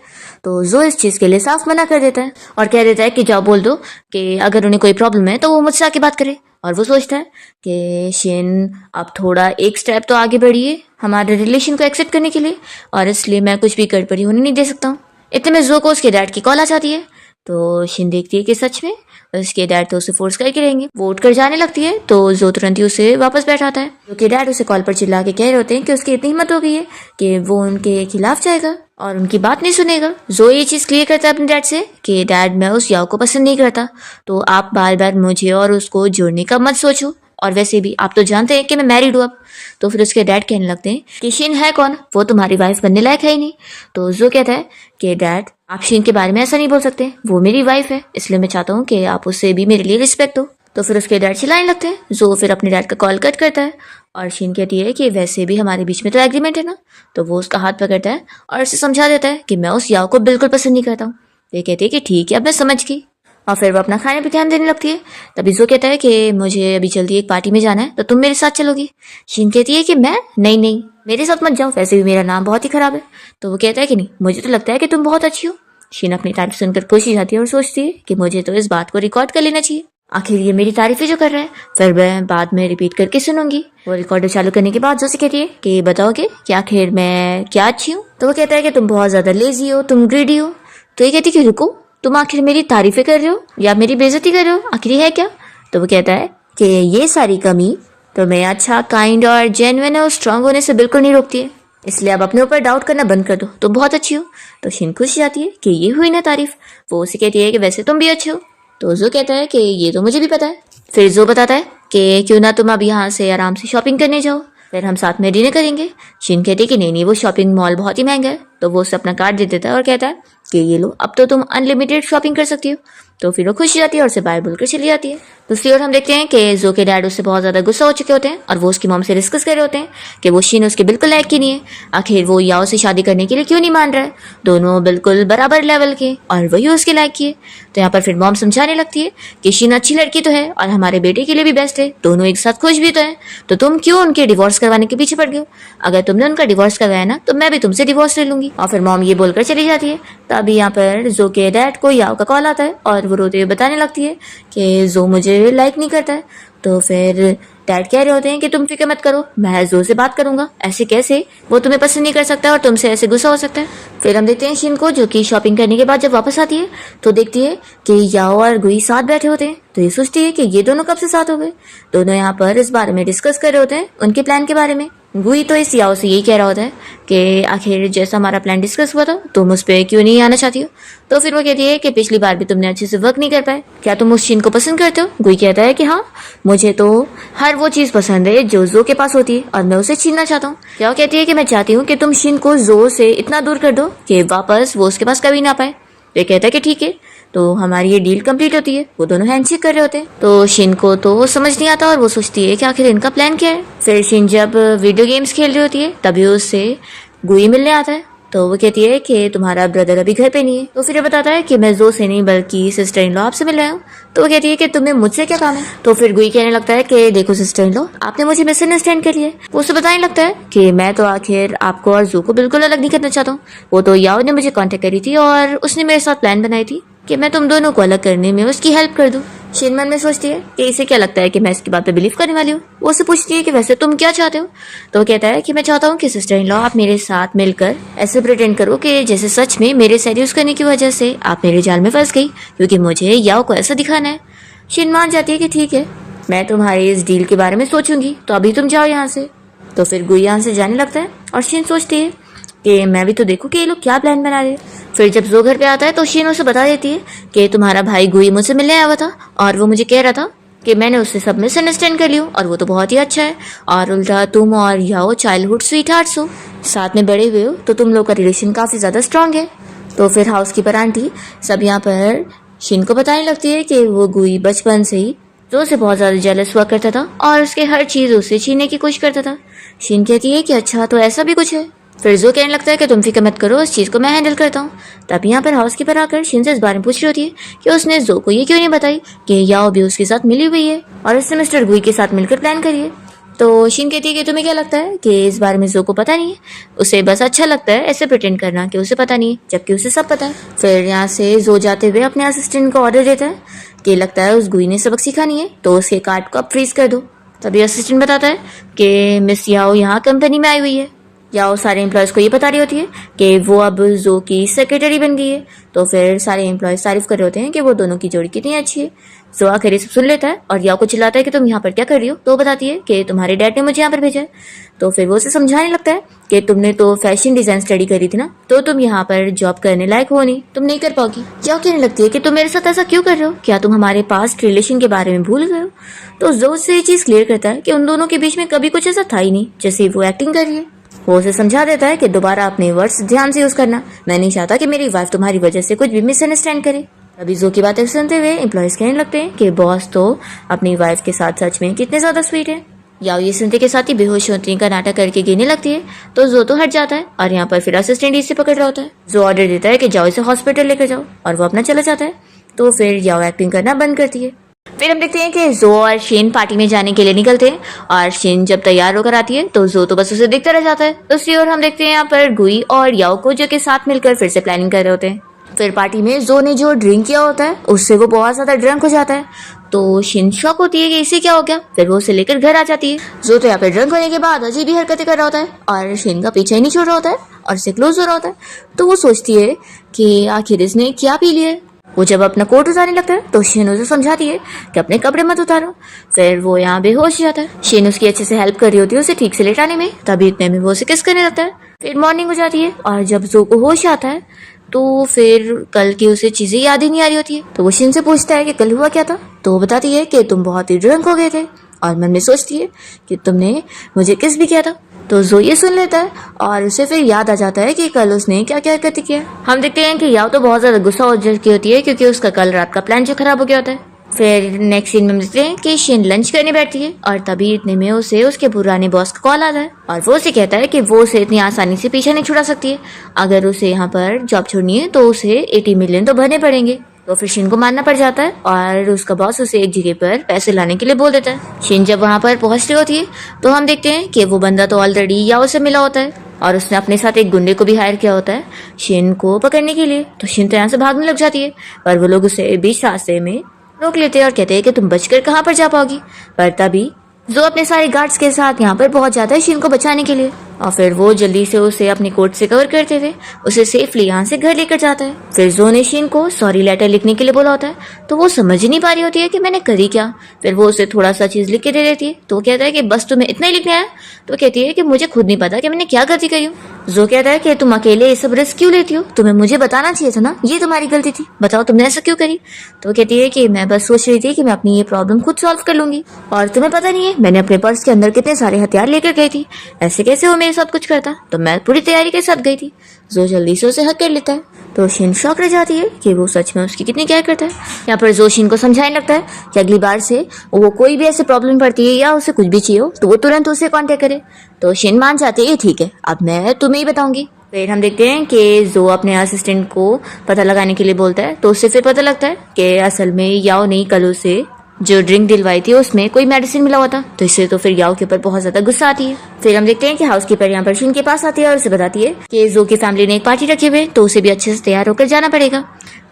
तो जो इस चीज के लिए साफ मना कर देता है और कह देता है कि जाओ बोल दो कि अगर उन्हें कोई प्रॉब्लम है तो वो मुझसे आके बात करे। और वो सोचता है कि शिन अब थोड़ा एक स्टेप तो आगे बढ़ी है हमारे रिलेशन को एक्सेप्ट करने के लिए और इसलिए मैं कुछ भी गड़बड़ी होने नहीं दे सकता हूँ। इतने में जो को उसके डैड की कॉल आ जाती है तो शिन देखती है कि सच में उसके डैड तो उसे फोर्स करके रहेंगे। वो उठ कर जाने लगती है तो जो तुरंत ही उसे वापस बैठाता है क्योंकि डैड उसे कॉल पर चिल्ला के कह रहे होते हैं कि उसकी इतनी हिम्मत हो गई है कि वो उनके खिलाफ जाएगा और उनकी बात नहीं सुनेगा। जो ये चीज क्लियर करता है अपने डैड से कि डैड मैं उस याओ को पसंद नहीं करता, तो आप बार बार मुझे और उसको जोड़ने का मत सोचो और वैसे भी आप तो जानते हैं कि मैं मैरिड हूँ अब। तो फिर उसके डैड कहने लगते हैं कि शिन है कौन, वो तुम्हारी वाइफ बनने लायक है ही नहीं। तो जो कहता है कि डैड आप शिन के बारे में ऐसा नहीं बोल सकते, वो मेरी वाइफ है, इसलिए मैं चाहता हूँ कि आप उससे भी मेरे लिए रिस्पेक्ट हो। तो फिर उसके डैड चिल्लाने लगते हैं। जो फिर अपने डैड का कॉल कट करता है और शिन कहती है कि वैसे भी हमारे बीच में तो एग्रीमेंट है ना। तो वो उसका हाथ पकड़ता है और उसे समझा देता है कि मैं उस याओ को बिल्कुल पसंद नहीं करता हूँ। ये कहती है कि ठीक है अब मैं समझ गई और फिर वो अपना खाने पे ध्यान देने लगती है। तभी जो कहता है कि मुझे अभी जल्दी एक पार्टी में जाना है तो तुम मेरे साथ चलोगी। शिन कहती है कि मैं नहीं मेरे साथ मत जाओ, वैसे भी मेरा नाम बहुत ही खराब है। तो वो कहता है कि नहीं मुझे तो लगता है कि तुम बहुत अच्छी हो। शिन अपनी तारीफ सुनकर खुश हो जाती है और सोचती है कि मुझे तो इस बात को रिकॉर्ड कर लेना चाहिए, आखिर ये मेरी तारीफें जो कर रहा है फिर मैं बाद में रिपीट करके सुनूंगी। वो रिकॉर्डर चालू करने के बाद जो कहती है कि बताओगे कि आखिर मैं क्या अच्छी हूँ। तो वो कहता है कि तुम बहुत ज्यादा लेजी हो, तुम ग्रीडी हो। तो ये कहती है कि रुको, तुम आखिर मेरी तारीफें कर रहे हो या मेरी बेइज्जती कर रहे हो, आखिर है क्या। तो वो कहता है कि ये सारी कमी तुम्हें अच्छा, काइंड और जेन्युइन और स्ट्रांग होने से बिल्कुल नहीं रोकती है, इसलिए अब अपने ऊपर डाउट करना बंद कर दो, तुम बहुत अच्छी हो। तो शिन खुश जाती है कि ये हुई ना तारीफ। वो उसे कहती है कि वैसे तुम भी अच्छे हो। तो जो कहता है कि ये तो मुझे भी पता है। फिर जो बताता है कि क्यों ना तुम अब यहाँ से आराम से शॉपिंग करने जाओ, फिर हम साथ में डिनर करेंगे। शिन कहती है कि नहीं वो शॉपिंग मॉल बहुत ही महंगा है। तो वो उसे अपना कार्ड दे देता है और कहता है कि ये लो, अब तो तुम अनलिमिटेड शॉपिंग कर सकती हो। तो फिर वो खुश जाती है और उसे बाय बोलकर चली जाती है। दूसरी ओर हम देखते हैं कि जो के डैड उससे बहुत ज्यादा गुस्सा हो चुके होते हैं और वो उसकी मॉम से डिस्कस कर रहे होते हैं कि वो शिन उसके बिल्कुल लायक की नहीं है, आखिर वो याओ से शादी करने के लिए क्यों नहीं मान रहा है, दोनों बिल्कुल बराबर लेवल के और वही उसके लायक की है। तो यहाँ पर फिर मॉम समझाने लगती है कि शिन अच्छी लड़की तो है और हमारे बेटे के लिए भी बेस्ट है, दोनों एक साथ खुश भी तो है, तो तुम क्यों उनके डिवोर्स करवाने के पीछे पड़ गए हो, अगर तुमने उनका डिवोर्स करवाया ना तो मैं भी तुमसे डिवोर्स ले लूंगी। और फिर मॉम ये बोलकर चली जाती है। तभी यहाँ पर जो के डैड को याओ का कॉल आता है और वो रोते हुए बताने लगती है कि जो मुझे लाइक नहीं करता है। तो फिर डैड कह रहे होते हैं कि तुम फिक्र मत करो, मैं जो से बात करूंगा। ऐसे कैसे, वो तुम्हें पसंद नहीं कर सकता और तुमसे ऐसे गुस्सा हो सकता है। फिर हम देखते हैं शिन को, जो कि शॉपिंग करने के बाद जब वापस आती है तो देखती है कि याओ और गुई साथ बैठे होते हैं। तो ये सोचती है कि ये दोनों कब से साथ हो गए। दोनों यहाँ पर इस बारे में डिस्कस कर रहे होते हैं, उनके प्लान के बारे में। गुई तो इस याओ से यही कह रहा होता है कि आखिर जैसा हमारा प्लान डिस्कस हुआ था तुम उस पर क्यों नहीं आना चाहती हो। तो फिर वो कहती है कि पिछली बार भी तुमने अच्छे से वर्क नहीं कर पाए, क्या तुम उस शिन को पसंद करते हो। गुई कहता है कि हाँ, मुझे तो हर वो चीज पसंद है जो जो के पास होती है और मैं उसे छीनना चाहता हूँ। याओ कहती है कि मैं चाहती हूँ कि तुम शिन को जो से इतना दूर कर दो कि वापस वो उसके पास कभी ना पाए। तो कहता है कि ठीक है, तो हमारी ये डील कंप्लीट होती है। वो दोनों हैंडशेक कर रहे होते हैं। तो शिन को तो समझ नहीं आता और वो सोचती है कि आखिर इनका प्लान क्या है। फिर शिन जब वीडियो गेम्स खेल रही होती है तभी उससे गुई मिलने आता है। तो वो कहती है कि तुम्हारा ब्रदर अभी घर पे नहीं है। तो फिर ये बताता है कि मैं जो से नहीं बल्कि सिस्टर इन लॉ आपसे मिल रहा हूँ। तो वो कहती है कि तुम्हें मुझसे क्या काम है। तो फिर गुई कहने लगता है कि देखो सिस्टर इन लॉ, आपने मुझे मिसअंडरस्टैंड कर लिया है। वो उसे बताने लगता है कि मैं तो आखिर आपको और जू को बिल्कुल अलग नहीं करना चाहता हूँ। वो तो याओ ने मुझे कांटेक्ट करी थी और उसने मेरे साथ प्लान बनाई थी कि मैं तुम दोनों को अलग करने में उसकी हेल्प कर दूं। शिन मन में सोचती है कि इसे क्या लगता है कि मैं इसकी बात पे बिलीव करने वाली हूँ। वो उससे पूछती है कि वैसे तुम क्या चाहते हो। तो वो कहता है कि मैं चाहता हूँ कि सिस्टर इन लॉ आप मेरे साथ मिलकर ऐसे प्रिटेंड करो कि जैसे सच में मेरे सेड्यूस करने की वजह से आप मेरे जाल में फंस गई, क्योंकि मुझे याओ को ऐसा दिखाना है। शिन मान जाती है कि ठीक है, मैं तुम्हारी इस डील के बारे में सोचूंगी, तो अभी तुम जाओ यहाँ से। तो फिर गुई यहाँ से जाने लगता है और शिन सोचती है कि मैं भी तो देखूं कि ये लोग क्या प्लान बना रहे हैं। फिर जब जो घर पे आता है तो शीन उसे बता देती है कि तुम्हारा भाई गुई मुझसे मिलने आया हुआ था और वो मुझे कह रहा था कि मैंने उससे सब मिसअंडरस्टैंड कर लियो और वो तो बहुत ही अच्छा है, और उल्टा तुम और याओ चाइल्डहुड स्वीट हार्ट्स हो, साथ में बड़े हुए हो, तो तुम लोग का रिलेशन काफी ज्यादा स्ट्रांग है। तो फिर हाउसकीपर आंटी सब यहाँ पर शिन को बताने लगती है कि वो गुई बचपन से ही जो से बहुत ज्यादा जेलस हुआ करता था और उसके हर चीज उससे छीनने की कोशिश करता था। शिन कहती है कि अच्छा, तो ऐसा भी कुछ है। फिर जो कहने लगता है कि तुम फिक्र मत करो, इस चीज को मैं हैंडल करता हूँ। तब यहाँ पर हाउसकीपर आकर शिन से इस बारे में पूछ रही होती है कि उसने जो को ये क्यों नहीं बताई कि याओ भी उसके साथ मिली हुई है और इससे मिस्टर गुई के साथ मिलकर प्लान करिए। तो शिन कहती है कि तुम्हें क्या लगता है कि इस बारे में जो को पता नहीं है, उसे बस अच्छा लगता है ऐसे प्रिटेंड करना कि उसे पता नहीं है, जबकि उसे सब पता है। फिर यहाँ से जो जाते हुए अपने असिस्टेंट को ऑर्डर देता है कि लगता है उस गुई ने सबक सीखा नहीं है, तो उसके कार्ड को अब फ्रीज कर दो। तभी असिस्टेंट बताता है कि मिस याओ यहाँ कंपनी में आई हुई है। याओ सारे एम्प्लॉयज को ये बता रही होती है कि वो अब जो की सेक्रेटरी बन गई है। तो फिर सारे एम्प्लॉयज तारीफ कर रहे होते हैं कि वो दोनों की जोड़ी कितनी अच्छी है। जो आखिर सब सुन लेता है और याओ को चिल्लाता है कि तुम यहाँ पर क्या कर रही हो। तो बताती है कि तुम्हारे डैड ने मुझे यहाँ पर भेजा है। तो फिर वो उसे समझाने लगता है कि तुमने तो फैशन डिजाइन स्टडी करी थी ना, तो तुम यहाँ पर जॉब करने लायक हो नहीं, तुम नहीं कर पाओगी। याओ कहने लगती है कि तुम मेरे साथ ऐसा क्यों कर रहे हो, क्या तुम हमारे पास्ट रिलेशन के बारे में भूल गए हो। तो जो उससे ये चीज क्लियर करता है कि उन दोनों के बीच में कभी कुछ ऐसा था ही नहीं जैसे वो एक्टिंग कर रही है। वो उसे समझा देता है कि दोबारा अपने वर्ड्स ध्यान से यूज करना, मैं नहीं चाहता कि मेरी वाइफ तुम्हारी वजह से कुछ भी मिसअंडरस्टैंड करे। अभी जो की बातें सुनते हुए एम्प्लॉयज कहने लगते हैं कि बॉस तो अपनी वाइफ के साथ सच में कितने ज्यादा स्वीट है। याओ ये सुनते के साथ ही बेहोश होने का नाटक करके गिरने लगती है। तो जो तो हट जाता है और यहाँ पर फिर असिस्टेंट इसे पकड़ रहा होता है। जो ऑर्डर देता है कि जाओ इसे हॉस्पिटल लेकर जाओ, और वो अपना चला जाता है। तो फिर याओ एक्टिंग करना बंद करती है। फिर हम देखते हैं कि जो और शेन पार्टी में जाने के लिए निकलते हैं और शेन जब तैयार होकर आती है तो जो तो बस उसे देखता रह जाता है। दूसरी ओर हम देखते हैं यहाँ पर गुई और याओ को जो के साथ मिलकर फिर से प्लानिंग कर रहे होते हैं। फिर पार्टी में जो ने जो ड्रिंक किया होता है उससे वो बहुत ज्यादा ड्रंक हो जाता है। तो शिन शॉक होती है कि इसे क्या हो गया। फिर वो उसे लेकर घर आ जाती है। जो तो यहाँ पे ड्रंक होने के बाद अजीब ही हरकतें कर रहा होता है और शिन का पीछा ही नहीं छोड़ रहा होता है और इसे क्लोज हो रहा होता है। तो वो सोचती है कि आखिर इसने क्या पी लिया है। वो जब अपना कोट उतारने लगता है तो शिन उसे समझाती है कि अपने कपड़े मत उतारो। फिर वो यहाँ बेहोश हो जाता है। शिन उसकी अच्छे से हेल्प कर रही होती है उसे ठीक से लेटाने में, तभी इतने में वो उसे किस करने लगता है। फिर मॉर्निंग हो जाती है और जब जो को होश आता है तो फिर कल की उसे चीजें याद ही नहीं आ रही होती है। तो वो शिन से पूछता है कि कल हुआ क्या था। तो वो बताती है कि तुम बहुत ही ड्रंक हो गए थे, और मन में सोचती है कि तुमने मुझे किस भी किया था। तो जो ये सुन लेता है और उसे फिर याद आ जाता है कि कल उसने क्या क्या हरकतें किया। हम देखते हैं कि याओ तो बहुत ज्यादा गुस्सा हो चुकी होती है क्योंकि उसका कल रात का प्लान जो खराब हो गया होता है। फिर नेक्स्ट सीन में देखते हैं कि शिन लंच करने बैठती है और तभी इतने में उसे उसके पुराने बॉस का कॉल आता है और वो उसे कहता है कि वो उसे इतनी आसानी से पीछे नहीं छुड़ा सकती है। अगर उसे यहाँ पर जॉब छोड़नी है तो उसे 80 मिलियन तो भरने पड़ेंगे। तो फिर शिन को मानना पड़ जाता है और उसका बॉस उसे एक जगह पर पैसे लाने के लिए बोल देता है। शिन जब वहाँ पर पहुंच रही होती है तो हम देखते हैं कि वो बंदा तो ऑलरेडी याओ से मिला होता है और उसने अपने साथ एक गुंडे को भी हायर किया होता है शिन को पकड़ने के लिए। तो शिन तो यहाँ से भागने लग जाती है पर वो लोग उसे बीच रास्ते में रोक लेते हैं और कहते हैं कि तुम बचकर कहाँ पर जा पाओगी। पर तभी जो अपने सारे गार्ड्स के साथ यहाँ पर पहुंच जाता है शिन को बचाने के लिए, और फिर वो जल्दी से उसे अपने कोट से कवर करते हुए उसे सेफली यहाँ से घर लेकर जाता है। फिर जो ने शिन को सॉरी लेटर लिखने के लिए बोला होता है, तो वो समझ ही नहीं पा रही होती है कि मैंने करी क्या। फिर वो उसे थोड़ा सा चीज लिख के दे देती है, तो वो कहता है कि बस तुम्हें इतना ही लिखना है। तो कहती है कि मुझे खुद नहीं पता कि मैंने क्या गलती करी हूँ। जो कहता है कि तुम अकेले ये सब रिस्क क्यों लेती हो, तुम्हें मुझे बताना चाहिए था ना, ये तुम्हारी गलती थी, बताओ तुमने ऐसा क्यों करी। तो कहती है कि मैं बस सोच रही थी कि मैं अपनी ये प्रॉब्लम खुद सॉल्व कर लूंगी, और तुम्हें पता नहीं है मैंने अपने पर्स के अंदर कितने सारे हथियार लेकर गई थी, ऐसे कैसे वो मेरे साथ कुछ करता। तो मैं पूरी तैयारी के साथ गई थी। जो जल्दी से उसे हक कर लेता है, तो शिन शॉक रह जाती है कि वो सच में उसकी कितनी केयर करता है। यहाँ पर जो शिन को समझाने लगता है कि अगली बार से वो कोई भी ऐसे प्रॉब्लम पड़ती है या उसे कुछ भी चाहिए हो तो वो तुरंत उसे कांटेक्ट करे। तो शिन मान जाती है ठीक है, अब मैं तुम्हें ही बताऊंगी। फिर हम देखते हैं कि जो अपने असिस्टेंट को पता लगाने के लिए बोलता है, तो उससे फिर पता लगता है कि असल में याओ ने कल उसे जो ड्रिंक दिलवाई थी उसमें कोई मेडिसिन मिला हुआ था। तो इससे तो फिर याओ के ऊपर बहुत ज्यादा गुस्सा आती है। फिर हम देखते हैं कि हाउसकीपर यहाँ पर शिन के पास आती है और उसे बताती है कि जो की फैमिली ने एक पार्टी रखी हुई है, तो उसे भी अच्छे से तैयार होकर जाना पड़ेगा।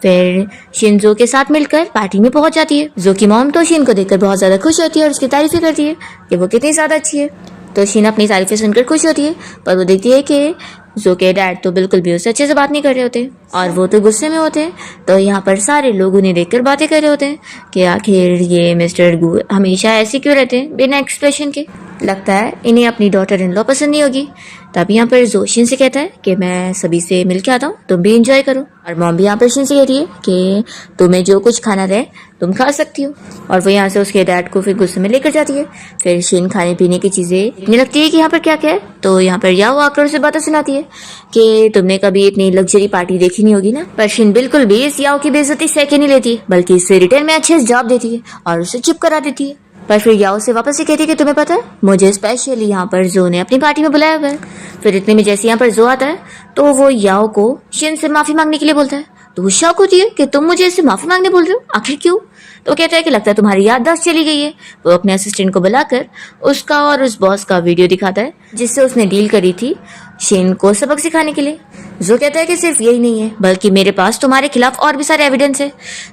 फिर शिन जो के साथ मिलकर पार्टी में पहुंच जाती है। जो की मॉम तो शिन को देखकर बहुत ज्यादा खुश होती है और उसकी तारीफें करती है कि वो कितनी ज्यादा अच्छी है। तो शिन अपनी तारीफें सुनकर खुश होती है, पर वो देखती है कि जो के डैड तो बिल्कुल भी उससे अच्छे से बात नहीं कर रहे होते और वो तो गुस्से में होते हैं। तो यहाँ पर सारे लोग उन्हें देखकर बातें कर रहे होते हैं कि आखिर ये मिस्टर गू हमेशा ऐसे क्यों रहते हैं बिना एक्सप्रेशन के, लगता है इन्हें अपनी डॉटर इन लॉ पसंद नहीं होगी। तब यहाँ पर जो शिन से कहता है कि मैं सभी से मिल के आता हूँ, तुम भी इंजॉय करो। और मॉम भी यहाँ पर शिन से कहती है कि तुम्हें जो कुछ खाना रहे तुम खा सकती हो, और वो यहाँ से उसके डैड को फिर गुस्से में लेकर जाती है। फिर शिन खाने पीने की चीजें देखने लगती है कि यहाँ पर क्या क्या है। तो यहाँ पर याओ आकर उसे बातें सुनाती है कि तुमने कभी इतनी लग्जरी पार्टी देखी नहीं होगी ना। पर शिन बिल्कुल भी इस याओ की बेइज्जती सह नहीं लेती, बल्कि इसे रिटर्न में अच्छे से जवाब देती है और उसे चुप करा देती है। पर फिर याओ से वापस ही कहती है कि तुम्हें पता है मुझे स्पेशली यहाँ पर जो ने अपनी पार्टी में बुलाया हुआ है। फिर इतने में जैसे यहाँ पर जो आता है, तो वो याओ को शिन से माफी मांगने के लिए बोलता है। तो वो शौक होती है कि तुम मुझे इससे माफी मांगने बोल रहे हो, आखिर क्यों। तो कहता है कि लगता है तुम्हारी याददाश्त चली गई है। वो अपने असिस्टेंट को बुलाकर उसका और उस बॉस का वीडियो दिखाता है जिससे उसने डील करी थी शिन को सबक सिखाने के लिए। जो कहता है कि सिर्फ यही नहीं है, बल्कि मेरे पास तुम्हारे खिलाफ और भी सारे एविडेंस है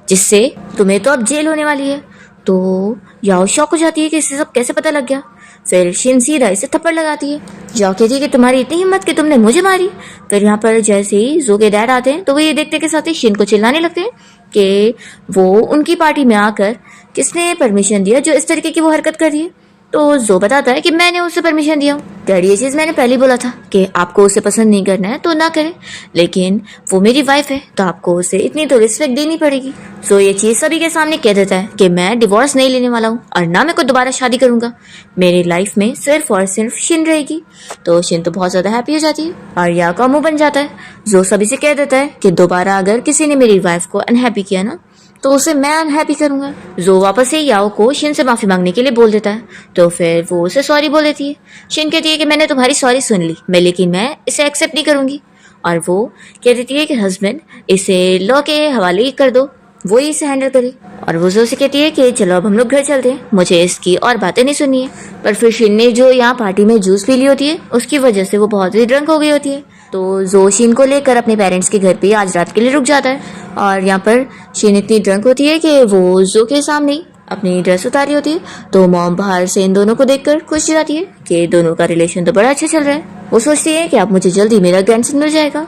जिससे तुम्हें तो अब जेल होने वाली है। तो याओ शॉक हो जाती है कि इसे सब कैसे पता लग गया। फिर शिन सीधा इसे थप्पड़ लगाती है। जाओ कहती है कि तुम्हारी इतनी हिम्मत कि तुमने मुझे मारी। फिर यहाँ पर जैसे ही जो के डैड आते हैं, तो वो ये देखते के साथ ही शिन को चिल्लाने लगते हैं कि वो उनकी पार्टी में आकर किसने परमिशन दिया जो इस तरीके की वो हरकत कर रही है। तो जो बताता है कि मैंने उसे परमिशन दिया। डैडी ये चीज मैंने पहले ही बोला था कि आपको उसे पसंद नहीं करना है तो ना करें, लेकिन वो मेरी वाइफ है तो आपको उसे इतनी तो रिस्पेक्ट देनी पड़ेगी। सो ये चीज सभी के सामने कह देता है कि मैं डिवोर्स नहीं लेने वाला हूँ और ना मैं कोई दोबारा शादी करूंगा, मेरी लाइफ में सिर्फ और सिर्फ शिन रहेगी। तो शिन तो बहुत ज्यादा हैप्पी हो जाती है और या का मुंह बन जाता है। जो सभी से कह देता है कि दोबारा अगर किसी ने मेरी वाइफ को अनहैप्पी किया ना तो उसे मैं अनहैप्पी करूंगा। जो वापस से याओ को शिन से माफी मांगने के लिए बोल देता है, तो फिर वो उसे सॉरी बोल देती है। शिन कहती है कि मैंने तुम्हारी सॉरी सुन ली लेकिन मैं इसे एक्सेप्ट नहीं करूंगी। और वो कह देती है कि हस्बैंड इसे लॉ के हवाले ही कर दो, वो ही इसे हैंडल करे। और वो जो से कहती है कि चलो अब हम लोग घर चलते हैं, मुझे इसकी और बातें नहीं सुननी है। पर फिर शिन ने जो यहाँ पार्टी में जूस पी ली होती है उसकी वजह से वो बहुत ही ड्रंक हो गई होती है। तो जो शिन को लेकर अपने पेरेंट्स के घर पे आज रात के लिए रुक जाता है। और यहाँ पर शिन इतनी ड्रंक होती है कि वो जो के सामने ही अपनी ड्रेस उतारी होती है। तो मॉम बाहर से इन दोनों को देखकर खुश हो जाती है कि दोनों का रिलेशन तो बड़ा अच्छा चल रहा है। वो सोचती है कि अब मुझे जल्दी मेरा ग्रैंडसन मिल जाएगा।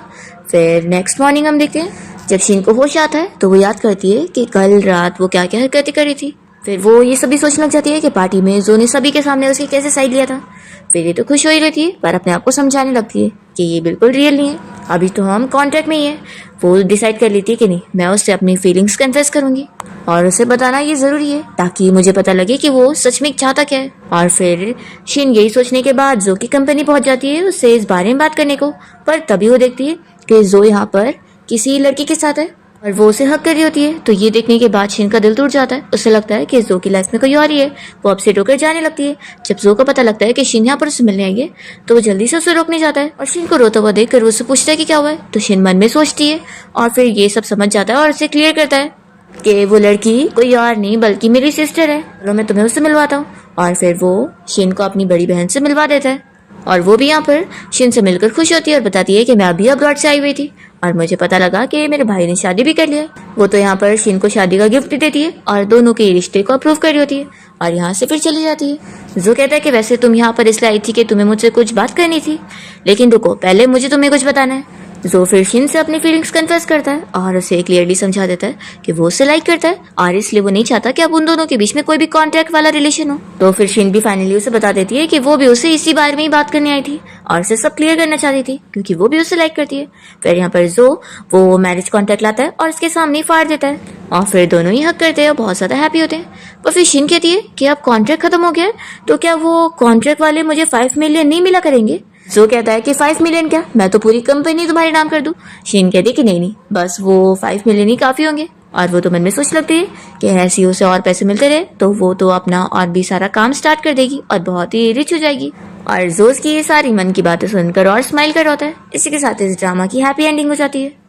फिर नेक्स्ट मॉर्निंग हम देखते हैं जब शिन को होश आता है तो वो याद करती है कि कल रात वो क्या क्या हरकतें करी थी। फिर वो ये सभी सोचने लग जाती है कि पार्टी में जो ने सभी के सामने उसकी कैसे साइड लिया था। फिर ये तो खुश हो ही रहती है पर अपने आप को समझाने लगती है कि ये बिल्कुल रियल नहीं है, अभी तो हम कॉन्ट्रैक्ट में ही है। वो डिसाइड कर लेती है कि नहीं, मैं उससे अपनी फीलिंग्स कन्फेस करूंगी और उसे बताना ये जरूरी है ताकि मुझे पता लगे कि वो सच में चाहता क्या है। और फिर शिन यही सोचने के बाद जो की कंपनी पहुंच जाती है उससे इस बारे में बात करने को। पर तभी वो देखती है कि जो यहाँ पर किसी लड़की के साथ है और वो उसे हक कर रही होती है। तो ये देखने के बाद शिन का दिल टूट जाता है। उसे लगता है कि जो की लाइफ में कोई और ही है। वो अपसेट होकर जाने लगती है। जब जो को पता लगता है कि शिन यहाँ पर उसे मिलने आई है तो वो जल्दी से उसे रोकने जाता है और शिन को रोता हुआ देखकर वो उससे पूछता है कि क्या हुआ है। तो शिन मन में सोचती है और फिर ये सब समझ जाता है और उसे क्लियर करता है कि वो लड़की कोई और नहीं बल्कि मेरी सिस्टर है, चलो मैं तुम्हें उससे मिलवाता हूँ। और फिर वो शिन को अपनी बड़ी बहन से मिलवा देता है। और वो भी यहाँ पर शिन से मिलकर खुश होती है और बताती है कि मैं अभी अब्रॉड से आई हुई थी और मुझे पता लगा कि मेरे भाई ने शादी भी कर लिया है। वो तो यहाँ पर शिन को शादी का गिफ्ट देती है और दोनों के रिश्ते को अप्रूव कर रही होती है और यहाँ से फिर चली जाती है। जो कहता है कि वैसे तुम यहाँ पर इसलिए आई थी कि तुम्हें मुझसे कुछ बात करनी थी, लेकिन रुको, पहले मुझे तुम्हें कुछ बताना है। जो फिर शिन से अपनी फीलिंग्स कन्फेस करता है और उसे क्लियरली समझा देता है कि वो उसे लाइक करता है और इसलिए वो नहीं चाहता कि अब उन दोनों के बीच में कोई भी कॉन्ट्रैक्ट वाला रिलेशन हो। तो फिर शिन भी फाइनली उसे बता देती है कि वो भी उसे इसी बारे में ही बात करने आई थी और उसे सब क्लियर करना चाहती थी क्योंकि वो भी उसे लाइक करती है। फिर यहाँ पर जो वो मैरिज कॉन्ट्रैक्ट लाता है और उसके सामने ही फाड़ देता है और फिर दोनों ही हक करते हैं और बहुत ज्यादा हैप्पी होते हैं। पर फिर शिन कहती है कि अब कॉन्ट्रैक्ट खत्म हो गया है तो क्या वो कॉन्ट्रैक्ट वाले मुझे 5 मिलियन नहीं मिला करेंगे। जो कहता है कि 5 मिलियन क्या, मैं तो पूरी कंपनी तुम्हारे नाम कर दूं। शिन कहती है कि नहीं, बस वो 5 मिलियन ही काफी होंगे। और वो तो मन में सोच लगती है कि ऐसे उसे और पैसे मिलते रहे तो वो तो अपना और भी सारा काम स्टार्ट कर देगी और बहुत ही रिच हो जाएगी। और जोस की ये सारी मन की बातें सुनकर और स्माइल कर होता है। इसी के साथ इस ड्रामा की हैप्पी एंडिंग हो जाती है।